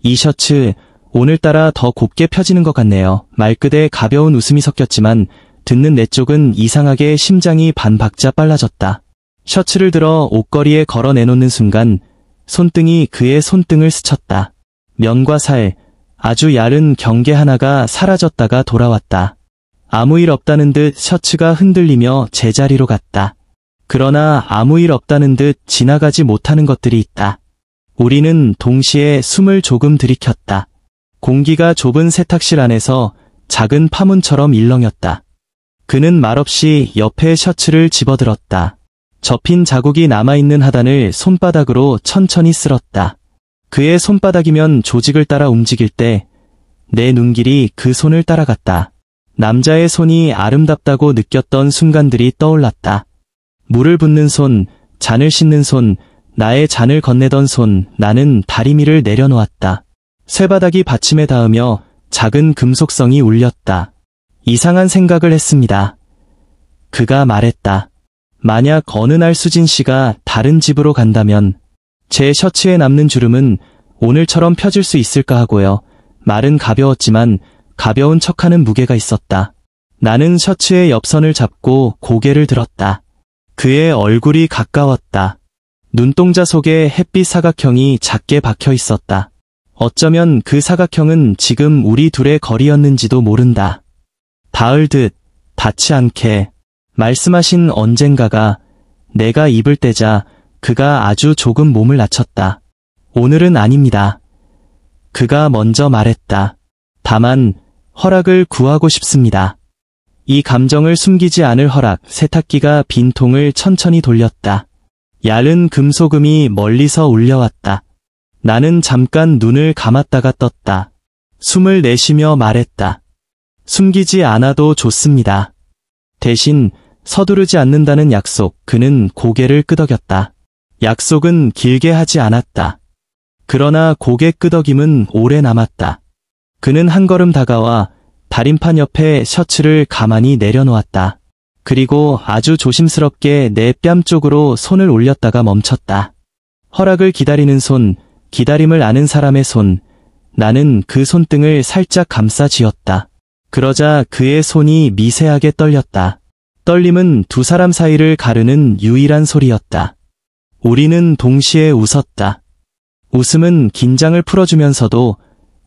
이 셔츠 오늘따라 더 곱게 펴지는 것 같네요. 말끝에 가벼운 웃음이 섞였지만 듣는 내 쪽은 이상하게 심장이 반 박자 빨라졌다. 셔츠를 들어 옷걸이에 걸어 내놓는 순간 손등이 그의 손등을 스쳤다. 면과 살, 아주 얇은 경계 하나가 사라졌다가 돌아왔다. 아무 일 없다는 듯 셔츠가 흔들리며 제자리로 갔다. 그러나 아무 일 없다는 듯 지나가지 못하는 것들이 있다. 우리는 동시에 숨을 조금 들이켰다. 공기가 좁은 세탁실 안에서 작은 파문처럼 일렁였다. 그는 말없이 옆에 셔츠를 집어들었다. 접힌 자국이 남아있는 하단을 손바닥으로 천천히 쓸었다. 그의 손바닥이면 조직을 따라 움직일 때 내 눈길이 그 손을 따라갔다. 남자의 손이 아름답다고 느꼈던 순간들이 떠올랐다. 물을 붓는 손, 잔을 씻는 손, 나의 잔을 건네던 손. 나는 다리미를 내려놓았다. 쇠바닥이 받침에 닿으며 작은 금속성이 울렸다. 이상한 생각을 했습니다. 그가 말했다. 만약 어느 날 수진 씨가 다른 집으로 간다면 제 셔츠에 남는 주름은 오늘처럼 펴질 수 있을까 하고요. 말은 가벼웠지만 가벼운 척하는 무게가 있었다. 나는 셔츠의 옆선을 잡고 고개를 들었다. 그의 얼굴이 가까웠다. 눈동자 속에 햇빛 사각형이 작게 박혀 있었다. 어쩌면 그 사각형은 지금 우리 둘의 거리였는지도 모른다. 닿을 듯, 닿지 않게 말씀하신 언젠가가 내가 입을 떼자 그가 아주 조금 몸을 낮췄다. 오늘은 아닙니다. 그가 먼저 말했다. 다만 허락을 구하고 싶습니다. 이 감정을 숨기지 않을 허락. 세탁기가 빈통을 천천히 돌렸다. 얇은 금소금이 멀리서 울려왔다. 나는 잠깐 눈을 감았다가 떴다. 숨을 내쉬며 말했다. 숨기지 않아도 좋습니다. 대신 서두르지 않는다는 약속. 그는 고개를 끄덕였다. 약속은 길게 하지 않았다. 그러나 고개 끄덕임은 오래 남았다. 그는 한 걸음 다가와 다림판 옆에 셔츠를 가만히 내려놓았다. 그리고 아주 조심스럽게 내 뺨 쪽으로 손을 올렸다가 멈췄다. 허락을 기다리는 손, 기다림을 아는 사람의 손. 나는 그 손등을 살짝 감싸 쥐었다. 그러자 그의 손이 미세하게 떨렸다. 떨림은 두 사람 사이를 가르는 유일한 소리였다. 우리는 동시에 웃었다. 웃음은 긴장을 풀어주면서도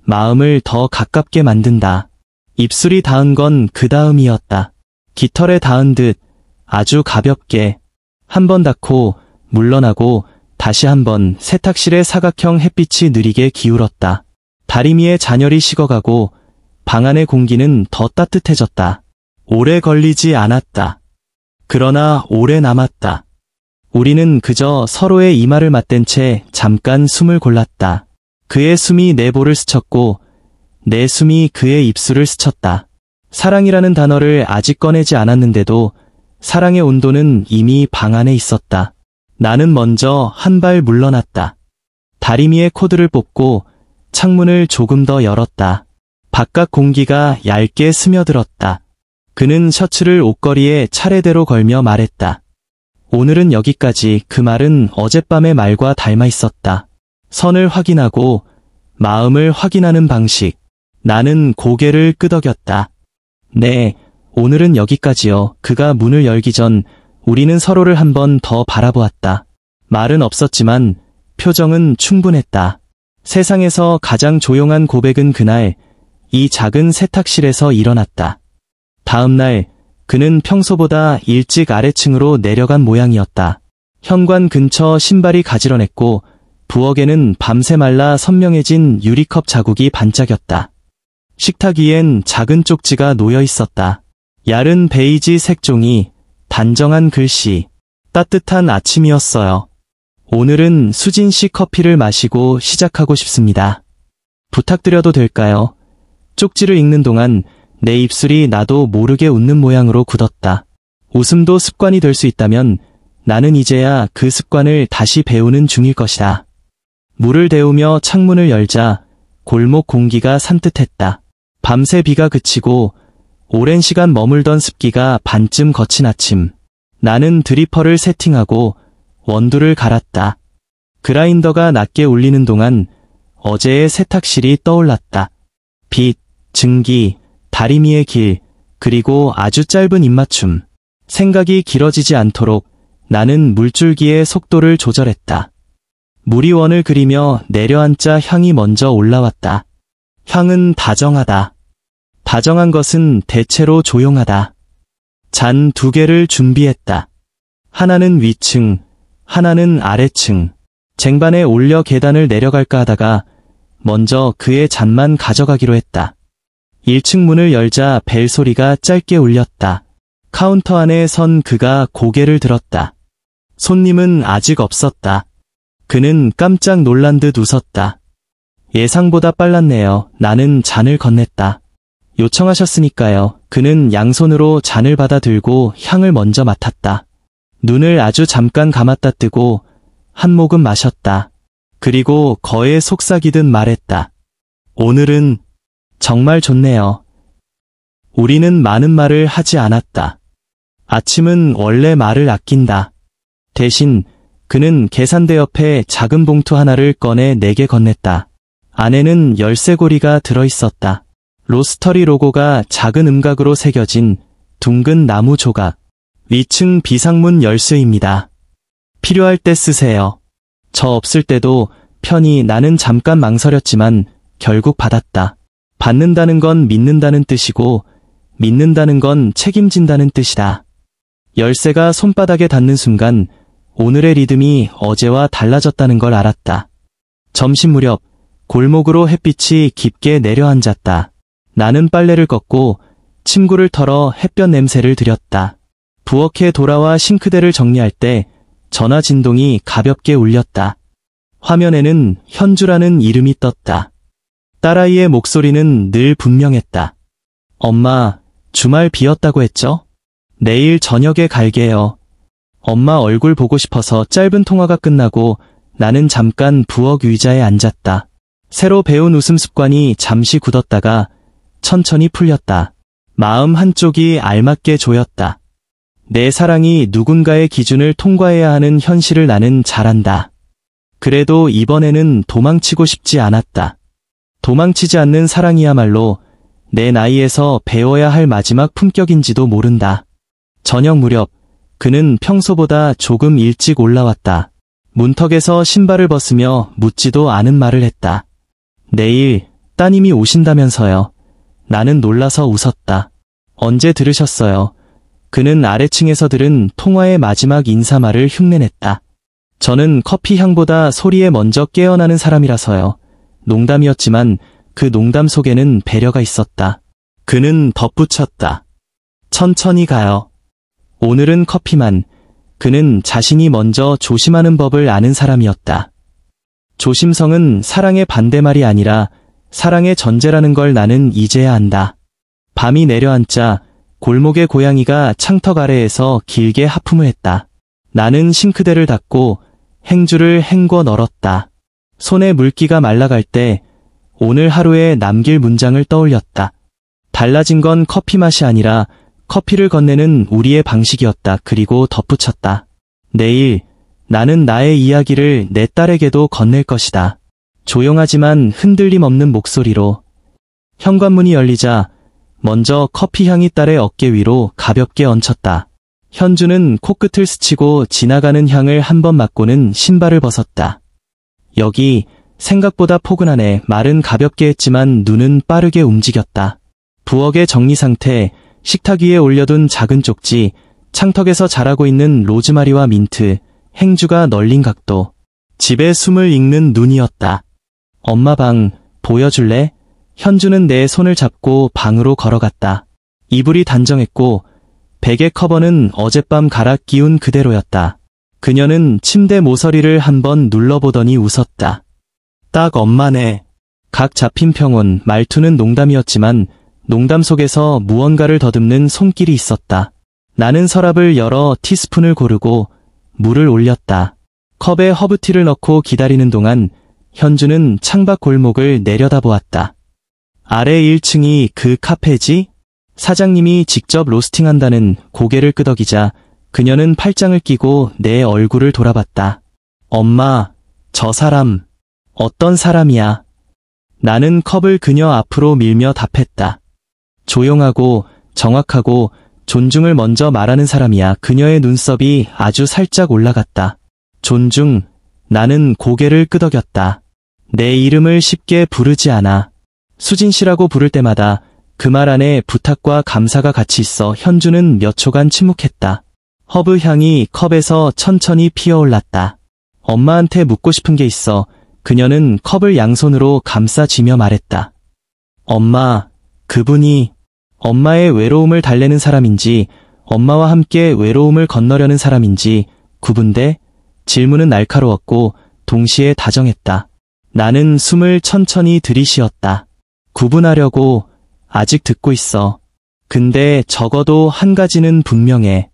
마음을 더 가깝게 만든다. 입술이 닿은 건 그 다음이었다. 깃털에 닿은 듯 아주 가볍게 한 번 닿고 물러나고 다시 한 번. 세탁실의 사각형 햇빛이 느리게 기울었다. 다리미에 잔열이 식어가고 방 안의 공기는 더 따뜻해졌다. 오래 걸리지 않았다. 그러나 오래 남았다. 우리는 그저 서로의 이마를 맞댄 채 잠깐 숨을 골랐다. 그의 숨이 내 볼을 스쳤고 내 숨이 그의 입술을 스쳤다. 사랑이라는 단어를 아직 꺼내지 않았는데도 사랑의 온도는 이미 방 안에 있었다. 나는 먼저 한 발 물러났다. 다리미의 코드를 뽑고 창문을 조금 더 열었다. 바깥 공기가 얇게 스며들었다. 그는 셔츠를 옷걸이에 차례대로 걸며 말했다. 오늘은 여기까지. 그 말은 어젯밤의 말과 닮아 있었다. 선을 확인하고 마음을 확인하는 방식. 나는 고개를 끄덕였다. 네, 오늘은 여기까지요. 그가 문을 열기 전 우리는 서로를 한 번 더 바라보았다. 말은 없었지만 표정은 충분했다. 세상에서 가장 조용한 고백은 그날 이 작은 세탁실에서 일어났다. 다음 날 그는 평소보다 일찍 아래층으로 내려간 모양이었다. 현관 근처 신발이 가지런했고 부엌에는 밤새 말라 선명해진 유리컵 자국이 반짝였다. 식탁 위엔 작은 쪽지가 놓여 있었다. 얇은 베이지 색종이, 단정한 글씨. 따뜻한 아침이었어요. 오늘은 수진 씨 커피를 마시고 시작하고 싶습니다. 부탁드려도 될까요? 쪽지를 읽는 동안 내 입술이 나도 모르게 웃는 모양으로 굳었다. 웃음도 습관이 될 수 있다면 나는 이제야 그 습관을 다시 배우는 중일 것이다. 물을 데우며 창문을 열자 골목 공기가 산뜻했다. 밤새 비가 그치고 오랜 시간 머물던 습기가 반쯤 거친 아침. 나는 드리퍼를 세팅하고 원두를 갈았다. 그라인더가 낮게 울리는 동안 어제의 세탁실이 떠올랐다. 빛, 증기, 다리미의 길, 그리고 아주 짧은 입맞춤. 생각이 길어지지 않도록 나는 물줄기의 속도를 조절했다. 물이 원을 그리며 내려앉자 향이 먼저 올라왔다. 향은 다정하다. 다정한 것은 대체로 조용하다. 잔 2개를 준비했다. 하나는 위층, 하나는 아래층. 쟁반에 올려 계단을 내려갈까 하다가 먼저 그의 잔만 가져가기로 했다. 1층 문을 열자 벨 소리가 짧게 울렸다. 카운터 안에 선 그가 고개를 들었다. 손님은 아직 없었다. 그는 깜짝 놀란 듯 웃었다. 예상보다 빨랐네요. 나는 잔을 건넸다. 요청하셨으니까요. 그는 양손으로 잔을 받아 들고 향을 먼저 맡았다. 눈을 아주 잠깐 감았다 뜨고 한 모금 마셨다. 그리고 거의 속삭이듯 말했다. 오늘은 정말 좋네요. 우리는 많은 말을 하지 않았다. 아침은 원래 말을 아낀다. 대신 그는 계산대 옆에 작은 봉투 하나를 꺼내 내게 건넸다. 안에는 열쇠고리가 들어있었다. 로스터리 로고가 작은 음각으로 새겨진 둥근 나무 조각. 위층 비상문 열쇠입니다. 필요할 때 쓰세요. 저 없을 때도 편히 나는 잠깐 망설였지만 결국 받았다. 받는다는 건 믿는다는 뜻이고 믿는다는 건 책임진다는 뜻이다. 열쇠가 손바닥에 닿는 순간 오늘의 리듬이 어제와 달라졌다는 걸 알았다. 점심 무렵 골목으로 햇빛이 깊게 내려앉았다. 나는 빨래를 걷고 침구를 털어 햇볕 냄새를 들였다. 부엌에 돌아와 싱크대를 정리할 때 전화 진동이 가볍게 울렸다. 화면에는 현주라는 이름이 떴다. 딸아이의 목소리는 늘 분명했다. 엄마, 주말 비었다고 했죠? 내일 저녁에 갈게요. 엄마 얼굴 보고 싶어서 짧은 통화가 끝나고 나는 잠깐 부엌 의자에 앉았다. 새로 배운 웃음 습관이 잠시 굳었다가 천천히 풀렸다. 마음 한쪽이 알맞게 조였다. 내 사랑이 누군가의 기준을 통과해야 하는 현실을 나는 잘 안다. 그래도 이번에는 도망치고 싶지 않았다. 도망치지 않는 사랑이야말로 내 나이에서 배워야 할 마지막 품격인지도 모른다. 저녁 무렵 그는 평소보다 조금 일찍 올라왔다. 문턱에서 신발을 벗으며 묻지도 않은 말을 했다. 내일 따님이 오신다면서요. 나는 놀라서 웃었다. 언제 들으셨어요? 그는 아래층에서 들은 통화의 마지막 인사말을 흉내냈다. 저는 커피 향보다 소리에 먼저 깨어나는 사람이라서요. 농담이었지만 그 농담 속에는 배려가 있었다. 그는 덧붙였다. 천천히 가요. 오늘은 커피만. 그는 자신이 먼저 조심하는 법을 아는 사람이었다. 조심성은 사랑의 반대말이 아니라 사랑의 전제라는 걸 나는 이제야 안다. 밤이 내려앉자 골목의 고양이가 창턱 아래에서 길게 하품을 했다. 나는 싱크대를 닫고 행주를 헹궈 널었다. 손에 물기가 말라갈 때 오늘 하루에 남길 문장을 떠올렸다. 달라진 건 커피 맛이 아니라 커피를 건네는 우리의 방식이었다. 그리고 덧붙였다. 내일 나는 나의 이야기를 내 딸에게도 건넬 것이다. 조용하지만 흔들림 없는 목소리로. 현관문이 열리자 먼저 커피 향이 딸의 어깨 위로 가볍게 얹혔다. 현주는 코끝을 스치고 지나가는 향을 한 번 맡고는 신발을 벗었다. 여기 생각보다 포근하네. 말은 가볍게 했지만 눈은 빠르게 움직였다. 부엌의 정리 상태, 식탁 위에 올려둔 작은 쪽지, 창턱에서 자라고 있는 로즈마리와 민트, 행주가 널린 각도. 집의 숨을 읽는 눈이었다. 엄마 방 보여줄래? 현주는 내 손을 잡고 방으로 걸어갔다. 이불이 단정했고 베개 커버는 어젯밤 갈아 끼운 그대로였다. 그녀는 침대 모서리를 한번 눌러보더니 웃었다. 딱 엄마네. 각 잡힌 평온, 말투는 농담이었지만 농담 속에서 무언가를 더듬는 손길이 있었다. 나는 서랍을 열어 티스푼을 고르고 물을 올렸다. 컵에 허브티를 넣고 기다리는 동안 현주는 창밖 골목을 내려다보았다. 아래 1층이 그 카페지? 사장님이 직접 로스팅한다는. 고개를 끄덕이자 그녀는 팔짱을 끼고 내 얼굴을 돌아봤다. 엄마, 저 사람 어떤 사람이야? 나는 컵을 그녀 앞으로 밀며 답했다. 조용하고 정확하고 존중을 먼저 말하는 사람이야. 그녀의 눈썹이 아주 살짝 올라갔다. 존중. 나는 고개를 끄덕였다. 내 이름을 쉽게 부르지 않아. 수진 씨라고 부를 때마다 그 말 안에 부탁과 감사가 같이 있어. 현주는 몇 초간 침묵했다. 허브 향이 컵에서 천천히 피어올랐다. 엄마한테 묻고 싶은 게 있어. 그녀는 컵을 양손으로 감싸쥐며 말했다. 엄마, 그분이 엄마의 외로움을 달래는 사람인지 엄마와 함께 외로움을 건너려는 사람인지 구분돼? 질문은 날카로웠고 동시에 다정했다. 나는 숨을 천천히 들이쉬었다. 구분하려고. 아직 듣고 있어. 근데 적어도 한 가지는 분명해.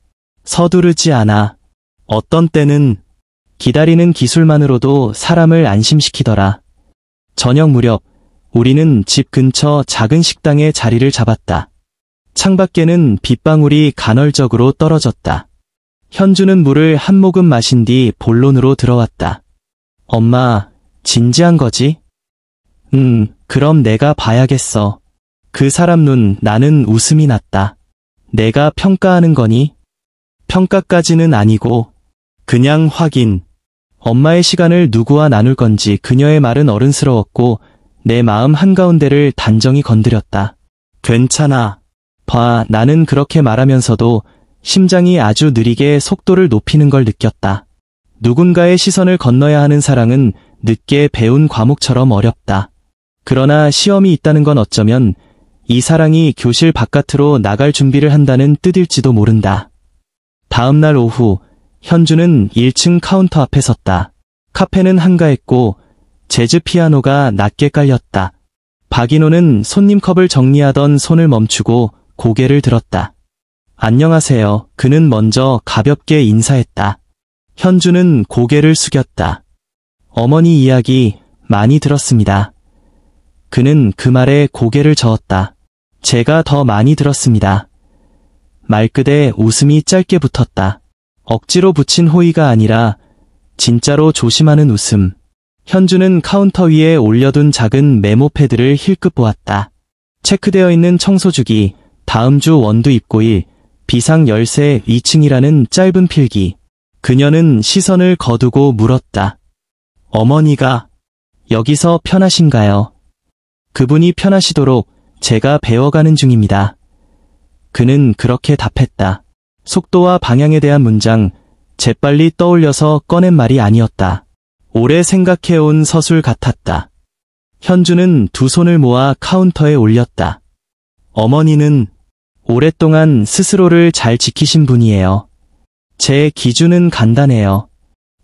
서두르지 않아. 어떤 때는 기다리는 기술만으로도 사람을 안심시키더라. 저녁 무렵 우리는 집 근처 작은 식당에 자리를 잡았다. 창밖에는 빗방울이 간헐적으로 떨어졌다. 현주는 물을 한 모금 마신 뒤 본론으로 들어왔다. 엄마, 진지한 거지? 그럼 내가 봐야겠어. 그 사람 눈. 나는 웃음이 났다. 내가 평가하는 거니? 평가까지는 아니고 그냥 확인. 엄마의 시간을 누구와 나눌 건지 그녀의 말은 어른스러웠고 내 마음 한가운데를 단정히 건드렸다. 괜찮아. 봐, 나는 그렇게 말하면서도 심장이 아주 느리게 속도를 높이는 걸 느꼈다. 누군가의 시선을 건너야 하는 사랑은 늦게 배운 과목처럼 어렵다. 그러나 시험이 있다는 건 어쩌면 이 사랑이 교실 바깥으로 나갈 준비를 한다는 뜻일지도 모른다. 다음 날 오후, 현주는 1층 카운터 앞에 섰다. 카페는 한가했고 재즈 피아노가 낮게 깔렸다. 박인호는 손님 컵을 정리하던 손을 멈추고 고개를 들었다. 안녕하세요. 그는 먼저 가볍게 인사했다. 현주는 고개를 숙였다. 어머니 이야기 많이 들었습니다. 그는 그 말에 고개를 저었다. 제가 더 많이 들었습니다. 말끝에 웃음이 짧게 붙었다. 억지로 붙인 호의가 아니라 진짜로 조심하는 웃음. 현주는 카운터 위에 올려둔 작은 메모 패드를 힐끗 보았다. 체크되어 있는 청소주기, 다음 주 원두 입고일, 비상 열쇠 2층이라는 짧은 필기. 그녀는 시선을 거두고 물었다. 어머니가 여기서 편하신가요? 그분이 편하시도록 제가 배워가는 중입니다. 그는 그렇게 답했다. 속도와 방향에 대한 문장, 재빨리 떠올려서 꺼낸 말이 아니었다. 오래 생각해온 서술 같았다. 현주는 두 손을 모아 카운터에 올렸다. 어머니는 오랫동안 스스로를 잘 지키신 분이에요. 제 기준은 간단해요.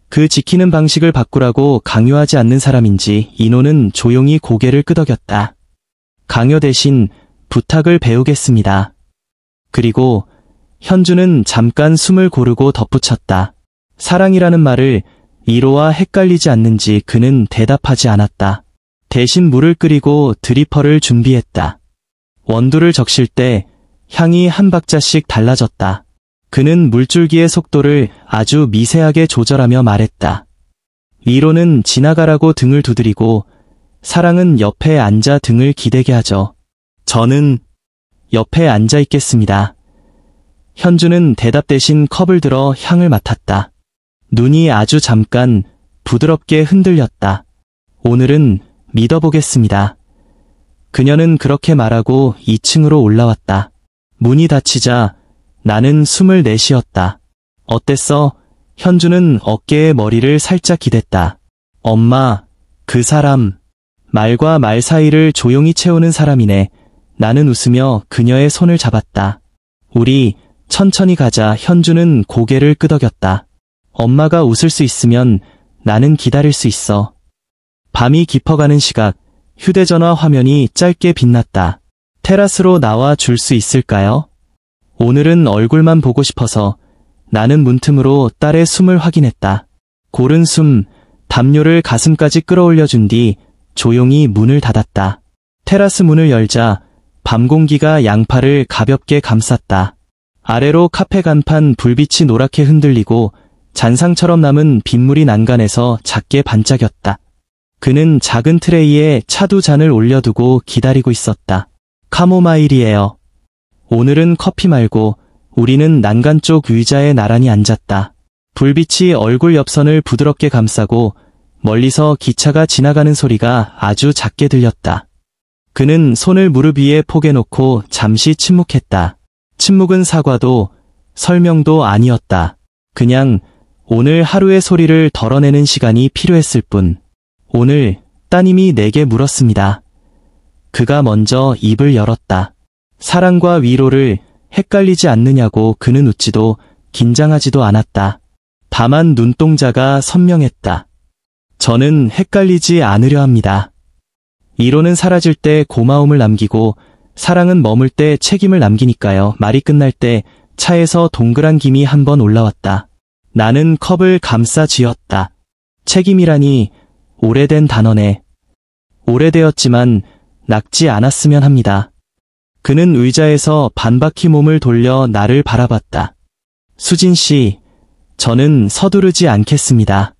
그 지키는 방식을 바꾸라고 강요하지 않는 사람인지 인호는 조용히 고개를 끄덕였다. 강요 대신 부탁을 배우겠습니다. 그리고 현주는 잠깐 숨을 고르고 덧붙였다. 사랑이라는 말을 이로와 헷갈리지 않는지 그는 대답하지 않았다. 대신 물을 끓이고 드리퍼를 준비했다. 원두를 적실 때 향이 한 박자씩 달라졌다. 그는 물줄기의 속도를 아주 미세하게 조절하며 말했다. 위로는 지나가라고 등을 두드리고 사랑은 옆에 앉아 등을 기대게 하죠. 저는 옆에 앉아 있겠습니다. 현주는 대답 대신 컵을 들어 향을 맡았다. 눈이 아주 잠깐 부드럽게 흔들렸다. 오늘은 믿어보겠습니다. 그녀는 그렇게 말하고 2층으로 올라왔다. 문이 닫히자 나는 숨을 내쉬었다. 어땠어? 현주는 어깨에 머리를 살짝 기댔다. 엄마, 그 사람, 말과 말 사이를 조용히 채우는 사람이네. 나는 웃으며 그녀의 손을 잡았다. 우리 천천히 가자. 현주는 고개를 끄덕였다. 엄마가 웃을 수 있으면 나는 기다릴 수 있어. 밤이 깊어가는 시각, 휴대전화 화면이 짧게 빛났다. 테라스로 나와 줄 수 있을까요? 오늘은 얼굴만 보고 싶어서. 나는 문틈으로 딸의 숨을 확인했다. 고른 숨, 담요를 가슴까지 끌어올려준 뒤 조용히 문을 닫았다. 테라스 문을 열자 밤 공기가 양팔을 가볍게 감쌌다. 아래로 카페 간판 불빛이 노랗게 흔들리고 잔상처럼 남은 빗물이 난간에서 작게 반짝였다. 그는 작은 트레이에 차 두 잔을 올려두고 기다리고 있었다. 카모마일이에요. 오늘은 커피 말고 우리는 난간 쪽 의자에 나란히 앉았다. 불빛이 얼굴 옆선을 부드럽게 감싸고 멀리서 기차가 지나가는 소리가 아주 작게 들렸다. 그는 손을 무릎 위에 포개놓고 잠시 침묵했다. 침묵은 사과도 설명도 아니었다. 그냥 오늘 하루의 소리를 덜어내는 시간이 필요했을 뿐. 오늘 따님이 내게 물었습니다. 그가 먼저 입을 열었다. 사랑과 위로를 헷갈리지 않느냐고. 그는 웃지도 긴장하지도 않았다. 다만 눈동자가 선명했다. 저는 헷갈리지 않으려 합니다. 위로는 사라질 때 고마움을 남기고 사랑은 머물 때 책임을 남기니까요. 말이 끝날 때 차에서 동그란 김이 한 번 올라왔다. 나는 컵을 감싸 쥐었다. 책임이라니 오래된 단어네. 오래되었지만 낡지 않았으면 합니다. 그는 의자에서 반바퀴 몸을 돌려 나를 바라봤다. 수진 씨, 저는 서두르지 않겠습니다.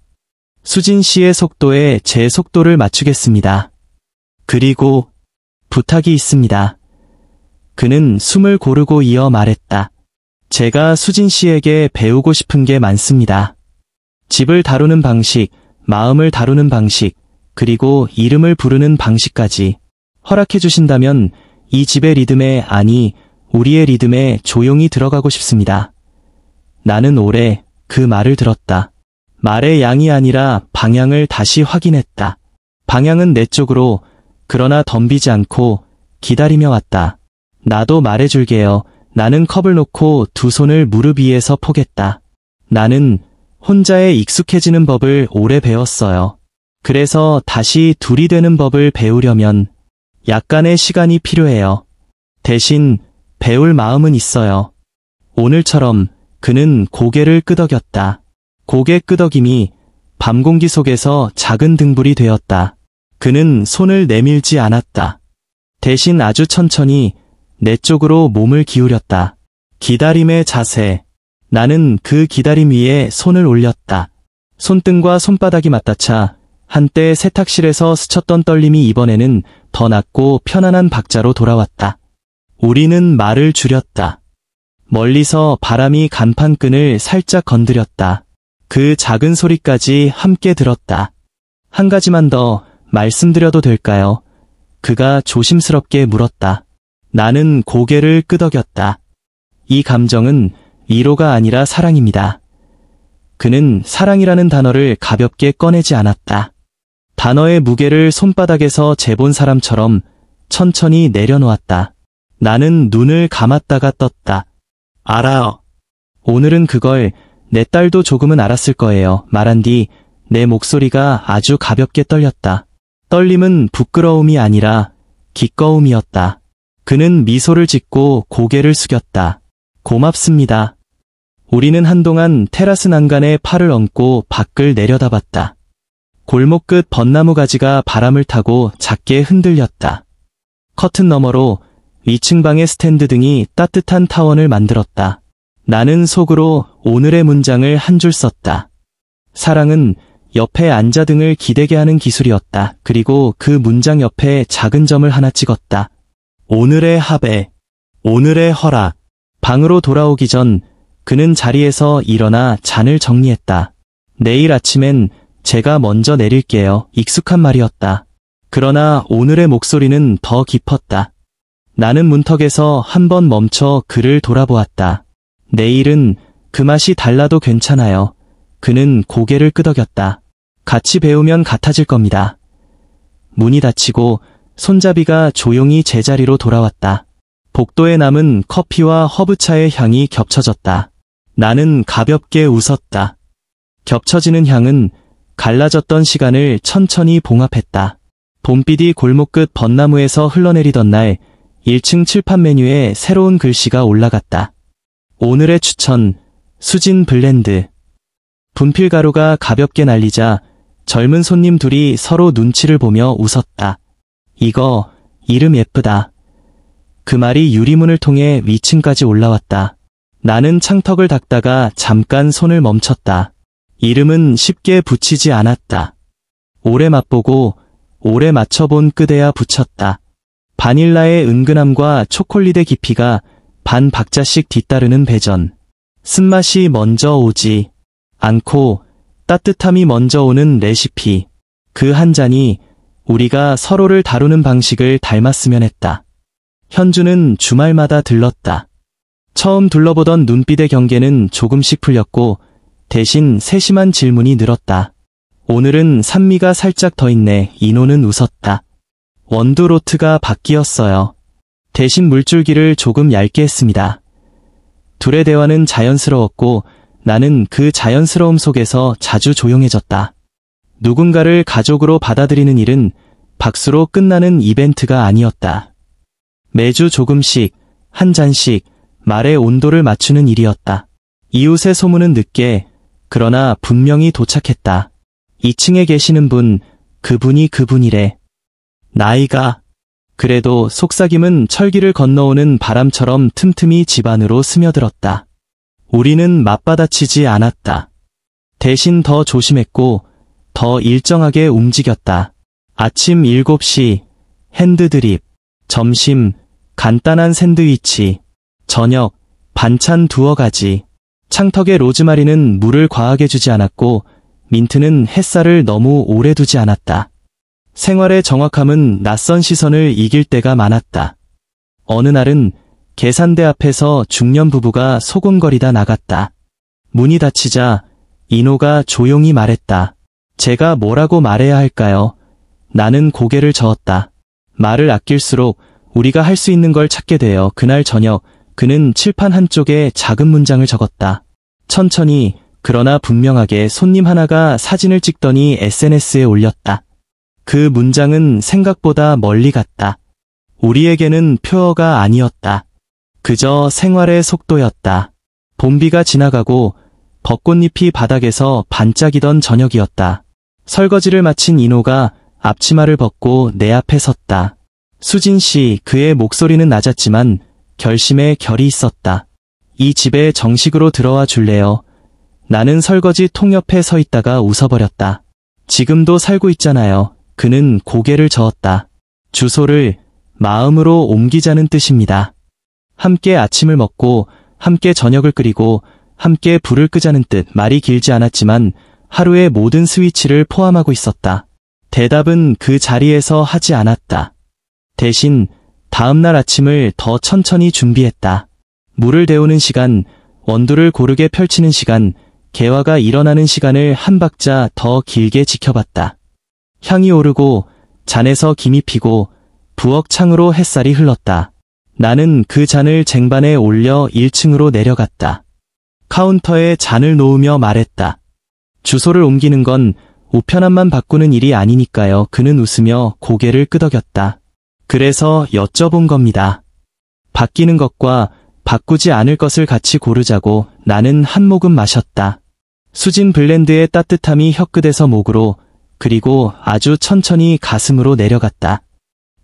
수진 씨의 속도에 제 속도를 맞추겠습니다. 그리고 부탁이 있습니다. 그는 숨을 고르고 이어 말했다. 제가 수진 씨에게 배우고 싶은 게 많습니다. 집을 다루는 방식, 마음을 다루는 방식, 그리고 이름을 부르는 방식까지 허락해 주신다면 이 집의 리듬에, 아니, 우리의 리듬에 조용히 들어가고 싶습니다. 나는 오래 그 말을 들었다. 말의 양이 아니라 방향을 다시 확인했다. 방향은 내 쪽으로, 그러나 덤비지 않고 기다리며 왔다. 나도 말해줄게요. 나는 컵을 놓고 두 손을 무릎 위에서 포겠다. 나는 혼자에 익숙해지는 법을 오래 배웠어요. 그래서 다시 둘이 되는 법을 배우려면 약간의 시간이 필요해요. 대신 배울 마음은 있어요. 오늘처럼 그는 고개를 끄덕였다. 고개 끄덕임이 밤 공기 속에서 작은 등불이 되었다. 그는 손을 내밀지 않았다. 대신 아주 천천히 내 쪽으로 몸을 기울였다. 기다림의 자세. 나는 그 기다림 위에 손을 올렸다. 손등과 손바닥이 맞닿자 한때 세탁실에서 스쳤던 떨림이 이번에는 더 낮고 편안한 박자로 돌아왔다. 우리는 말을 줄였다. 멀리서 바람이 간판끈을 살짝 건드렸다. 그 작은 소리까지 함께 들었다. 한 가지만 더 말씀드려도 될까요? 그가 조심스럽게 물었다. 나는 고개를 끄덕였다. 이 감정은 위로가 아니라 사랑입니다. 그는 사랑이라는 단어를 가볍게 꺼내지 않았다. 단어의 무게를 손바닥에서 재본 사람처럼 천천히 내려놓았다. 나는 눈을 감았다가 떴다. 알아요. 오늘은 그걸 내 딸도 조금은 알았을 거예요. 말한 뒤 내 목소리가 아주 가볍게 떨렸다. 떨림은 부끄러움이 아니라 기꺼움이었다. 그는 미소를 짓고 고개를 숙였다. 고맙습니다. 우리는 한동안 테라스 난간에 팔을 얹고 밖을 내려다봤다. 골목 끝 벚나무 가지가 바람을 타고 작게 흔들렸다. 커튼 너머로 위층 방의 스탠드 등이 따뜻한 타원을 만들었다. 나는 속으로 오늘의 문장을 한 줄 썼다. 사랑은 옆에 앉아 등을 기대게 하는 기술이었다. 그리고 그 문장 옆에 작은 점을 하나 찍었다. 오늘의 합의, 오늘의 허락. 방으로 돌아오기 전 그는 자리에서 일어나 잔을 정리했다. 내일 아침엔 제가 먼저 내릴게요. 익숙한 말이었다. 그러나 오늘의 목소리는 더 깊었다. 나는 문턱에서 한번 멈춰 그를 돌아보았다. 내일은 그 맛이 달라도 괜찮아요. 그는 고개를 끄덕였다. 같이 배우면 같아질 겁니다. 문이 닫히고 손잡이가 조용히 제자리로 돌아왔다. 복도에 남은 커피와 허브차의 향이 겹쳐졌다. 나는 가볍게 웃었다. 겹쳐지는 향은 갈라졌던 시간을 천천히 봉합했다. 봄비디 골목 끝 벚나무에서 흘러내리던 날 1층 칠판 메뉴에 새로운 글씨가 올라갔다. 오늘의 추천, 수진 블렌드. 분필가루가 가볍게 날리자 젊은 손님 둘이 서로 눈치를 보며 웃었다. 이거 이름 예쁘다. 그 말이 유리문을 통해 위층까지 올라왔다. 나는 창턱을 닦다가 잠깐 손을 멈췄다. 이름은 쉽게 붙이지 않았다. 오래 맛보고 오래 맞춰본 끝에야 붙였다. 바닐라의 은근함과 초콜릿의 깊이가 반 박자씩 뒤따르는 배전. 쓴맛이 먼저 오지 않고 따뜻함이 먼저 오는 레시피. 그 한 잔이 우리가 서로를 다루는 방식을 닮았으면 했다. 현주는 주말마다 들렀다. 처음 둘러보던 눈빛의 경계는 조금씩 풀렸고 대신 세심한 질문이 늘었다. 오늘은 산미가 살짝 더 있네. 인호는 웃었다. 원두로트가 바뀌었어요. 대신 물줄기를 조금 얇게 했습니다. 둘의 대화는 자연스러웠고 나는 그 자연스러움 속에서 자주 조용해졌다. 누군가를 가족으로 받아들이는 일은 박수로 끝나는 이벤트가 아니었다. 매주 조금씩, 한 잔씩 말의 온도를 맞추는 일이었다. 이웃의 소문은 늦게, 그러나 분명히 도착했다. 2층에 계시는 분, 그분이래. 나이가. 그래도 속삭임은 철기를 건너오는 바람처럼 틈틈이 집 안으로 스며들었다. 우리는 맞받아치지 않았다. 대신 더 조심했고 더 일정하게 움직였다. 아침 7시 핸드드립, 점심 간단한 샌드위치, 저녁 반찬 두어 가지. 창턱에 로즈마리는 물을 과하게 주지 않았고 민트는 햇살을 너무 오래 두지 않았다. 생활의 정확함은 낯선 시선을 이길 때가 많았다. 어느 날은 계산대 앞에서 중년 부부가 소곤거리다 나갔다. 문이 닫히자 인호가 조용히 말했다. 제가 뭐라고 말해야 할까요? 나는 고개를 저었다. 말을 아낄수록 우리가 할 수 있는 걸 찾게 되어 그날 저녁 그는 칠판 한쪽에 작은 문장을 적었다. 천천히 그러나 분명하게 손님 하나가 사진을 찍더니 SNS에 올렸다. 그 문장은 생각보다 멀리 갔다. 우리에게는 표어가 아니었다. 그저 생활의 속도였다. 봄비가 지나가고 벚꽃잎이 바닥에서 반짝이던 저녁이었다. 설거지를 마친 인호가 앞치마를 벗고 내 앞에 섰다. 수진 씨, 그의 목소리는 낮았지만 결심에 결이 있었다. 이 집에 정식으로 들어와 줄래요? 나는 설거지 통 옆에 서 있다가 웃어버렸다. 지금도 살고 있잖아요. 그는 고개를 저었다. 주소를 마음으로 옮기자는 뜻입니다. 함께 아침을 먹고 함께 저녁을 끓이고 함께 불을 끄자는 뜻. 말이 길지 않았지만 하루의 모든 스위치를 포함하고 있었다. 대답은 그 자리에서 하지 않았다. 대신 다음날 아침을 더 천천히 준비했다. 물을 데우는 시간, 원두를 고르게 펼치는 시간, 개화가 일어나는 시간을 한 박자 더 길게 지켜봤다. 향이 오르고 잔에서 김이 피고 부엌 창으로 햇살이 흘렀다. 나는 그 잔을 쟁반에 올려 1층으로 내려갔다. 카운터에 잔을 놓으며 말했다. 주소를 옮기는 건 우편함만 바꾸는 일이 아니니까요. 그는 웃으며 고개를 끄덕였다. 그래서 여쭤본 겁니다. 바뀌는 것과 바꾸지 않을 것을 같이 고르자고. 나는 한 모금 마셨다. 수진 블렌드의 따뜻함이 혀끝에서 목으로 그리고 아주 천천히 가슴으로 내려갔다.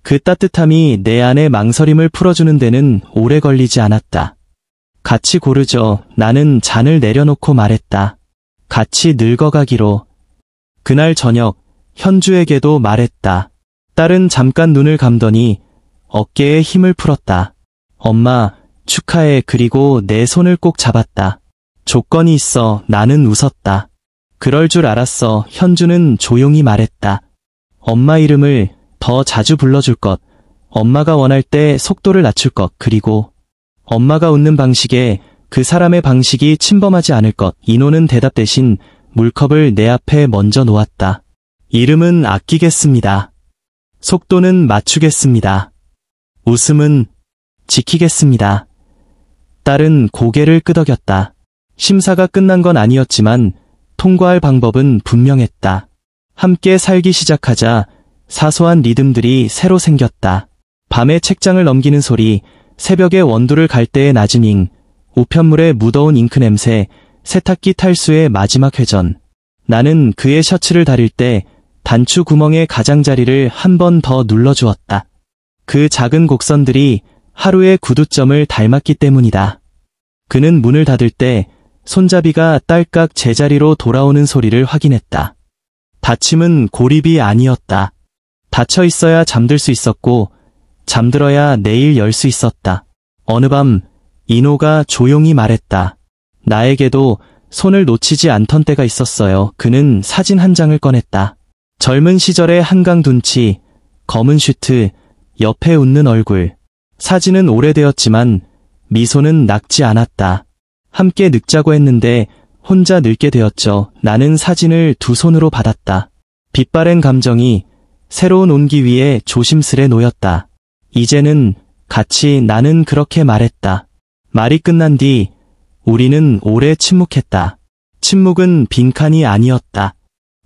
그 따뜻함이 내 안의 망설임을 풀어주는 데는 오래 걸리지 않았다. 같이 고르죠. 나는 잔을 내려놓고 말했다. 같이 늙어가기로. 그날 저녁 현주에게도 말했다. 딸은 잠깐 눈을 감더니 어깨에 힘을 풀었다. 엄마, 축하해. 그리고 내 손을 꼭 잡았다. 조건이 있어. 나는 웃었다. 그럴 줄 알았어. 현주는 조용히 말했다. 엄마 이름을 더 자주 불러줄 것. 엄마가 원할 때 속도를 낮출 것. 그리고 엄마가 웃는 방식에 그 사람의 방식이 침범하지 않을 것. 인호는 대답 대신 물컵을 내 앞에 먼저 놓았다. 이름은 아끼겠습니다. 속도는 맞추겠습니다. 웃음은 지키겠습니다. 딸은 고개를 끄덕였다. 심사가 끝난 건 아니었지만 통과할 방법은 분명했다. 함께 살기 시작하자 사소한 리듬들이 새로 생겼다. 밤에 책장을 넘기는 소리, 새벽에 원두를 갈 때의 낮은 잉, 우편물에 무더운 잉크 냄새, 세탁기 탈수의 마지막 회전. 나는 그의 셔츠를 다릴 때 단추 구멍의 가장자리를 한 번 더 눌러주었다. 그 작은 곡선들이 하루의 구두점을 닮았기 때문이다. 그는 문을 닫을 때 손잡이가 딸깍 제자리로 돌아오는 소리를 확인했다. 닫힘은 고립이 아니었다. 닫혀 있어야 잠들 수 있었고 잠들어야 내일 열 수 있었다. 어느 밤 인호가 조용히 말했다. 나에게도 손을 놓치지 않던 때가 있었어요. 그는 사진 한 장을 꺼냈다. 젊은 시절의 한강 둔치, 검은 슈트, 옆에 웃는 얼굴. 사진은 오래되었지만 미소는 낡지 않았다. 함께 늙자고 했는데 혼자 늙게 되었죠. 나는 사진을 두 손으로 받았다. 빛바랜 감정이 새로운 온기 위에 조심스레 놓였다. 이제는 같이. 나는 그렇게 말했다. 말이 끝난 뒤 우리는 오래 침묵했다. 침묵은 빈칸이 아니었다.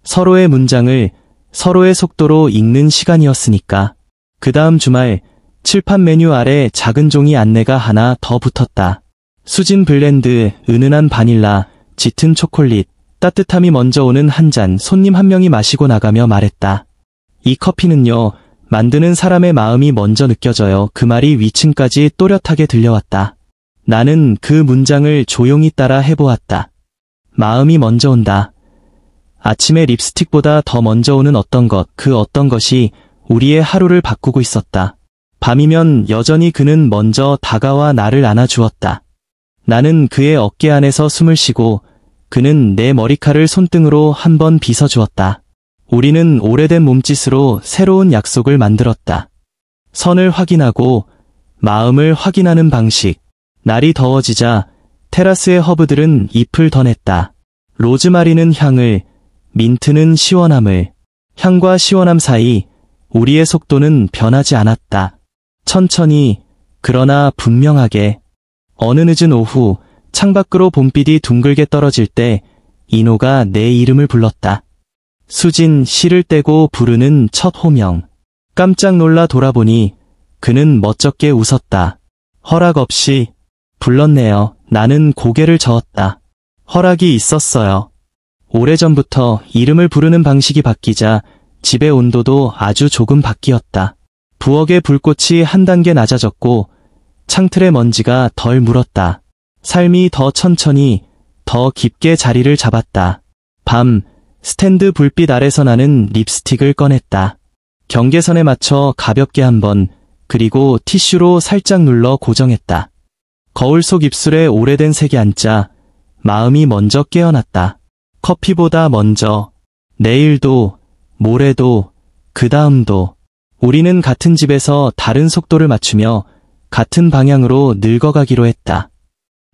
서로의 문장을 서로의 속도로 읽는 시간이었으니까. 그 다음 주말 칠판 메뉴 아래 작은 종이 안내가 하나 더 붙었다. 수진 블렌드, 은은한 바닐라, 짙은 초콜릿, 따뜻함이 먼저 오는 한 잔. 손님 한 명이 마시고 나가며 말했다. 이 커피는요, 만드는 사람의 마음이 먼저 느껴져요. 그 말이 위층까지 또렷하게 들려왔다. 나는 그 문장을 조용히 따라 해보았다. 마음이 먼저 온다. 아침에 립스틱보다 더 먼저 오는 어떤 것, 그 어떤 것이 우리의 하루를 바꾸고 있었다. 밤이면 여전히 그는 먼저 다가와 나를 안아주었다. 나는 그의 어깨 안에서 숨을 쉬고 그는 내 머리칼을 손등으로 한번 빗어주었다. 우리는 오래된 몸짓으로 새로운 약속을 만들었다. 선을 확인하고 마음을 확인하는 방식. 날이 더워지자 테라스의 허브들은 잎을 더 냈다. 로즈마리는 향을, 민트는 시원함을. 향과 시원함 사이 우리의 속도는 변하지 않았다. 천천히, 그러나 분명하게. 어느 늦은 오후, 창밖으로 봄비이 둥글게 떨어질 때 인호가 내 이름을 불렀다. 수진, 실을 떼고 부르는 첫 호명. 깜짝 놀라 돌아보니 그는 멋쩍게 웃었다. 허락 없이 불렀네요. 나는 고개를 저었다. 허락이 있었어요. 오래전부터 이름을 부르는 방식이 바뀌자 집의 온도도 아주 조금 바뀌었다. 부엌의 불꽃이 한 단계 낮아졌고 창틀의 먼지가 덜 물었다. 삶이 더 천천히, 더 깊게 자리를 잡았다. 밤, 스탠드 불빛 아래서 나는 립스틱을 꺼냈다. 경계선에 맞춰 가볍게 한 번, 그리고 티슈로 살짝 눌러 고정했다. 거울 속 입술에 오래된 색이 앉자 마음이 먼저 깨어났다. 커피보다 먼저, 내일도, 모레도, 그 다음도. 우리는 같은 집에서 다른 속도를 맞추며 같은 방향으로 늙어가기로 했다.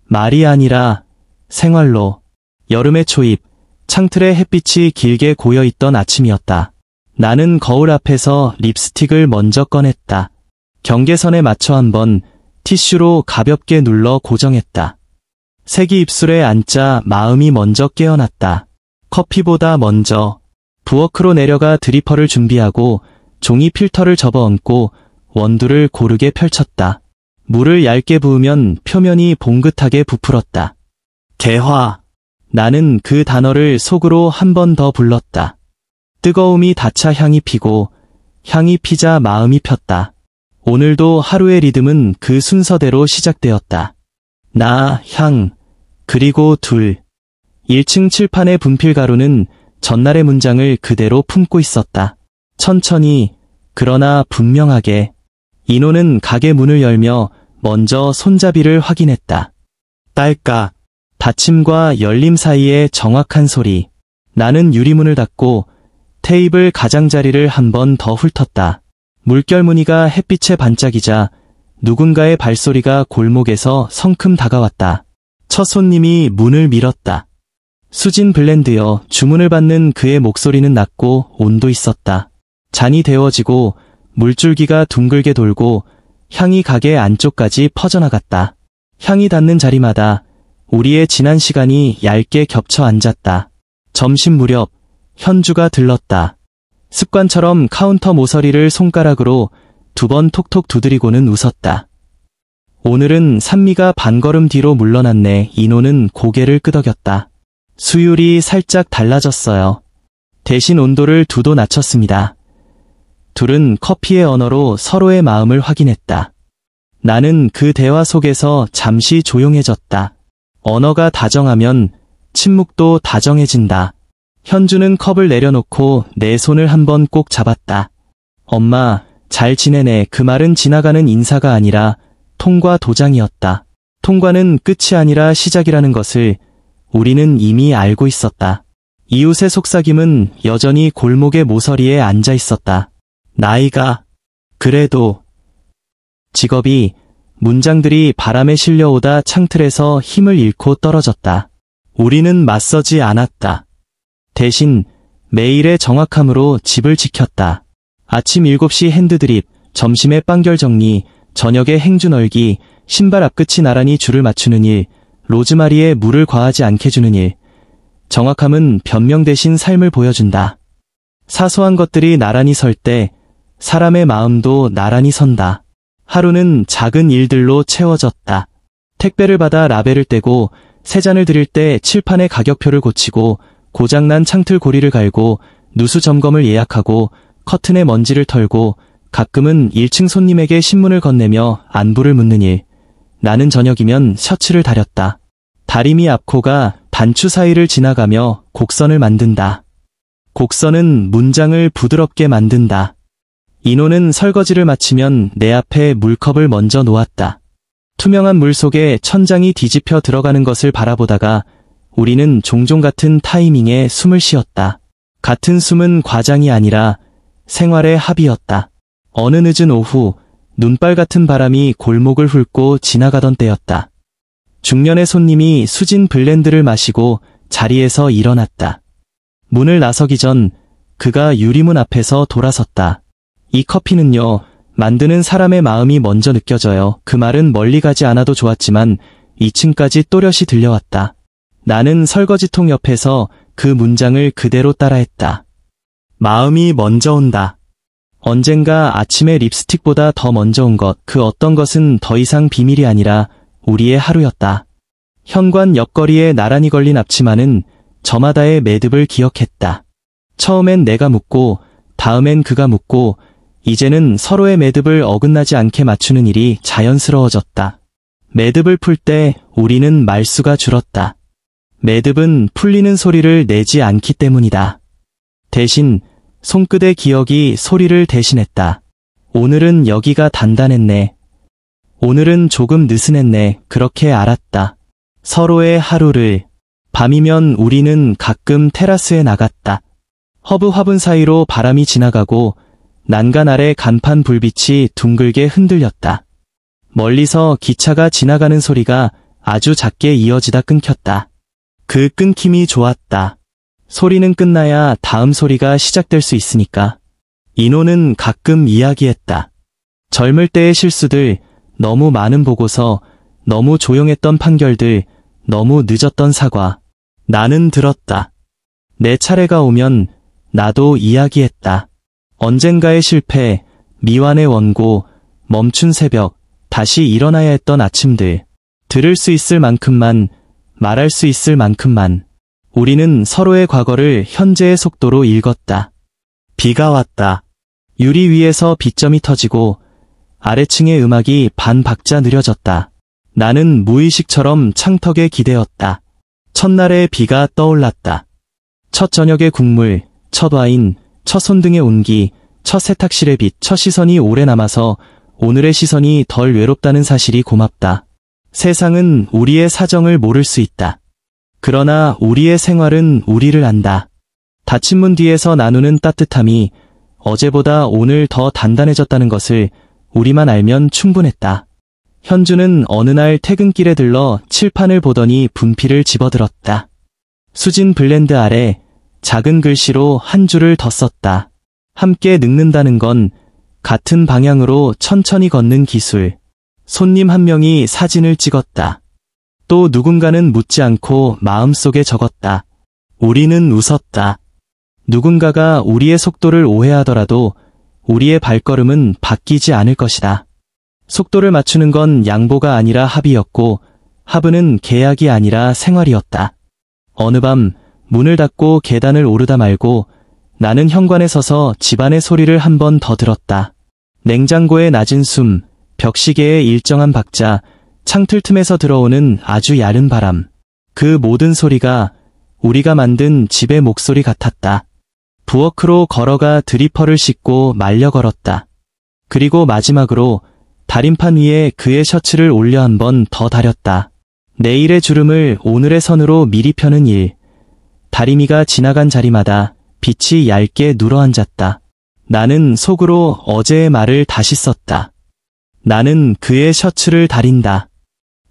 말이 아니라 생활로. 여름의 초입, 창틀에 햇빛이 길게 고여있던 아침이었다. 나는 거울 앞에서 립스틱을 먼저 꺼냈다. 경계선에 맞춰 한번 티슈로 가볍게 눌러 고정했다. 색이 입술에 앉자 마음이 먼저 깨어났다. 커피보다 먼저. 부엌으로 내려가 드리퍼를 준비하고 종이 필터를 접어얹고 원두를 고르게 펼쳤다. 물을 얇게 부으면 표면이 봉긋하게 부풀었다. 개화. 나는 그 단어를 속으로 한 번 더 불렀다. 뜨거움이 닿자 향이 피고 향이 피자 마음이 폈다. 오늘도 하루의 리듬은 그 순서대로 시작되었다. 나, 향, 그리고 둘. 1층 칠판의 분필가루는 전날의 문장을 그대로 품고 있었다. 천천히, 그러나 분명하게. 인호는 가게 문을 열며 먼저 손잡이를 확인했다. 딸깍. 닫힘과 열림 사이의 정확한 소리. 나는 유리문을 닫고 테이블 가장자리를 한 번 더 훑었다. 물결 무늬가 햇빛에 반짝이자 누군가의 발소리가 골목에서 성큼 다가왔다. 첫 손님이 문을 밀었다. 수진 블렌드여. 주문을 받는 그의 목소리는 낮고 온도 있었다. 잔이 데워지고 물줄기가 둥글게 돌고 향이 가게 안쪽까지 퍼져나갔다. 향이 닿는 자리마다 우리의 지난 시간이 얇게 겹쳐 앉았다. 점심 무렵 현주가 들렀다. 습관처럼 카운터 모서리를 손가락으로 2번 톡톡 두드리고는 웃었다. 오늘은 산미가 반걸음 뒤로 물러났네. 인호는 고개를 끄덕였다. 수율이 살짝 달라졌어요. 대신 온도를 2도 낮췄습니다. 둘은 커피의 언어로 서로의 마음을 확인했다. 나는 그 대화 속에서 잠시 조용해졌다. 언어가 다정하면 침묵도 다정해진다. 현주는 컵을 내려놓고 내 손을 한번 꼭 잡았다. 엄마, 잘 지내네. 그 말은 지나가는 인사가 아니라 통과 도장이었다. 통과는 끝이 아니라 시작이라는 것을 우리는 이미 알고 있었다. 이웃의 속삭임은 여전히 골목의 모서리에 앉아 있었다. 나이가, 그래도, 직업이, 문장들이 바람에 실려오다 창틀에서 힘을 잃고 떨어졌다. 우리는 맞서지 않았다. 대신 매일의 정확함으로 집을 지켰다. 아침 7시 핸드드립, 점심에 빵결 정리, 저녁에 행주 널기, 신발 앞끝이 나란히 줄을 맞추는 일, 로즈마리에 물을 과하지 않게 주는 일. 정확함은 변명 대신 삶을 보여준다. 사소한 것들이 나란히 설 때 사람의 마음도 나란히 선다. 하루는 작은 일들로 채워졌다. 택배를 받아 라벨을 떼고 새 잔을 드릴 때 칠판의 가격표를 고치고 고장난 창틀 고리를 갈고 누수 점검을 예약하고 커튼의 먼지를 털고 가끔은 1층 손님에게 신문을 건네며 안부를 묻는 일. 나는 저녁이면 셔츠를 다렸다. 다리미 앞코가 단추 사이를 지나가며 곡선을 만든다. 곡선은 문장을 부드럽게 만든다. 인호는 설거지를 마치면 내 앞에 물컵을 먼저 놓았다. 투명한 물 속에 천장이 뒤집혀 들어가는 것을 바라보다가 우리는 종종 같은 타이밍에 숨을 쉬었다. 같은 숨은 과장이 아니라 생활의 합이었다. 어느 늦은 오후, 눈발 같은 바람이 골목을 훑고 지나가던 때였다. 중년의 손님이 수진 블렌드를 마시고 자리에서 일어났다. 문을 나서기 전 그가 유리문 앞에서 돌아섰다. 이 커피는요, 만드는 사람의 마음이 먼저 느껴져요. 그 말은 멀리 가지 않아도 좋았지만 2층까지 또렷이 들려왔다. 나는 설거지통 옆에서 그 문장을 그대로 따라했다. 마음이 먼저 온다. 언젠가 아침에 립스틱보다 더 먼저 온 것, 그 어떤 것은 더 이상 비밀이 아니라 우리의 하루였다. 현관 옆거리에 나란히 걸린 앞치마는 저마다의 매듭을 기억했다. 처음엔 내가 묻고 다음엔 그가 묻고 이제는 서로의 매듭을 어긋나지 않게 맞추는 일이 자연스러워졌다. 매듭을 풀 때 우리는 말수가 줄었다. 매듭은 풀리는 소리를 내지 않기 때문이다. 대신 손끝의 기억이 소리를 대신했다. 오늘은 여기가 단단했네. 오늘은 조금 느슨했네. 그렇게 알았다. 서로의 하루를. 밤이면 우리는 가끔 테라스에 나갔다. 허브 화분 사이로 바람이 지나가고 난간 아래 간판 불빛이 둥글게 흔들렸다. 멀리서 기차가 지나가는 소리가 아주 작게 이어지다 끊겼다. 그 끊김이 좋았다. 소리는 끝나야 다음 소리가 시작될 수 있으니까. 인호는 가끔 이야기했다. 젊을 때의 실수들, 너무 많은 보고서, 너무 조용했던 판결들, 너무 늦었던 사과. 나는 들었다. 내 차례가 오면 나도 이야기했다. 언젠가의 실패, 미완의 원고, 멈춘 새벽, 다시 일어나야 했던 아침들. 들을 수 있을 만큼만, 말할 수 있을 만큼만. 우리는 서로의 과거를 현재의 속도로 읽었다. 비가 왔다. 유리 위에서 빗점이 터지고 아래층의 음악이 반 박자 느려졌다. 나는 무의식처럼 창턱에 기대었다. 첫날의 비가 떠올랐다. 첫 저녁의 국물, 첫 와인, 첫 손등의 온기, 첫 세탁실의 빛, 첫 시선이 오래 남아서 오늘의 시선이 덜 외롭다는 사실이 고맙다. 세상은 우리의 사정을 모를 수 있다. 그러나 우리의 생활은 우리를 안다. 닫힌 문 뒤에서 나누는 따뜻함이 어제보다 오늘 더 단단해졌다는 것을 우리만 알면 충분했다. 현주는 어느 날 퇴근길에 들러 칠판을 보더니 분필을 집어들었다. 수진 블렌드 아래 작은 글씨로 한 줄을 더 썼다. 함께 늙는다는 건 같은 방향으로 천천히 걷는 기술. 손님 한 명이 사진을 찍었다. 또 누군가는 묻지 않고 마음속에 적었다. 우리는 웃었다. 누군가가 우리의 속도를 오해하더라도 우리의 발걸음은 바뀌지 않을 것이다. 속도를 맞추는 건 양보가 아니라 합의였고 합의는 계약이 아니라 생활이었다. 어느 밤 문을 닫고 계단을 오르다 말고 나는 현관에 서서 집안의 소리를 한 번 더 들었다. 냉장고의 낮은 숨, 벽시계의 일정한 박자, 창틀 틈에서 들어오는 아주 얇은 바람. 그 모든 소리가 우리가 만든 집의 목소리 같았다. 부엌으로 걸어가 드리퍼를 씻고 말려 걸었다. 그리고 마지막으로 다림판 위에 그의 셔츠를 올려 한 번 더 다렸다. 내일의 주름을 오늘의 선으로 미리 펴는 일. 다리미가 지나간 자리마다 빛이 얇게 누러앉았다. 나는 속으로 어제의 말을 다시 썼다. 나는 그의 셔츠를 다린다.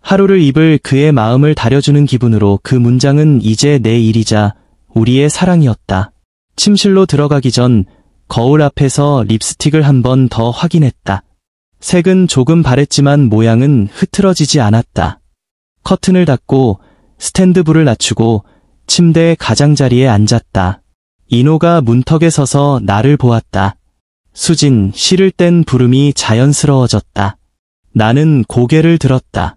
하루를 입을 그의 마음을 다려주는 기분으로. 그 문장은 이제 내 일이자 우리의 사랑이었다. 침실로 들어가기 전 거울 앞에서 립스틱을 한 번 더 확인했다. 색은 조금 바랬지만 모양은 흐트러지지 않았다. 커튼을 닫고 스탠드 불을 낮추고 침대 가장자리에 앉았다. 인호가 문턱에 서서 나를 보았다. 수진, 시를 땐 부름이 자연스러워졌다. 나는 고개를 들었다.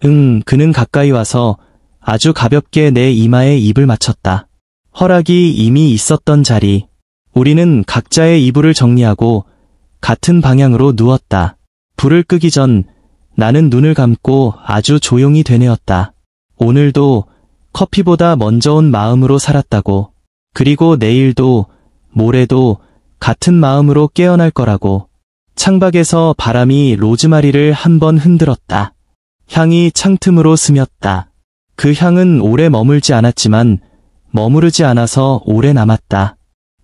그는 가까이 와서 아주 가볍게 내 이마에 입을 맞췄다. 허락이 이미 있었던 자리. 우리는 각자의 이불을 정리하고 같은 방향으로 누웠다. 불을 끄기 전 나는 눈을 감고 아주 조용히 되뇌었다. 오늘도 커피보다 먼저 온 마음으로 살았다고. 그리고 내일도 모레도 같은 마음으로 깨어날 거라고. 창밖에서 바람이 로즈마리를 한 번 흔들었다. 향이 창틈으로 스쳤다. 그 향은 오래 머물지 않았지만 머무르지 않아서 오래 남았다.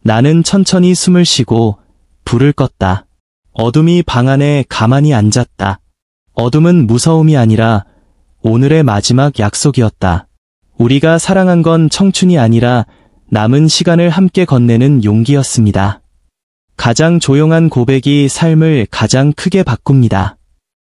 나는 천천히 숨을 쉬고 불을 껐다. 어둠이 방 안에 가만히 앉았다. 어둠은 무서움이 아니라 오늘의 마지막 약속이었다. 우리가 사랑한 건 청춘이 아니라 남은 시간을 함께 건네는 용기였습니다. 가장 조용한 고백이 삶을 가장 크게 바꿉니다.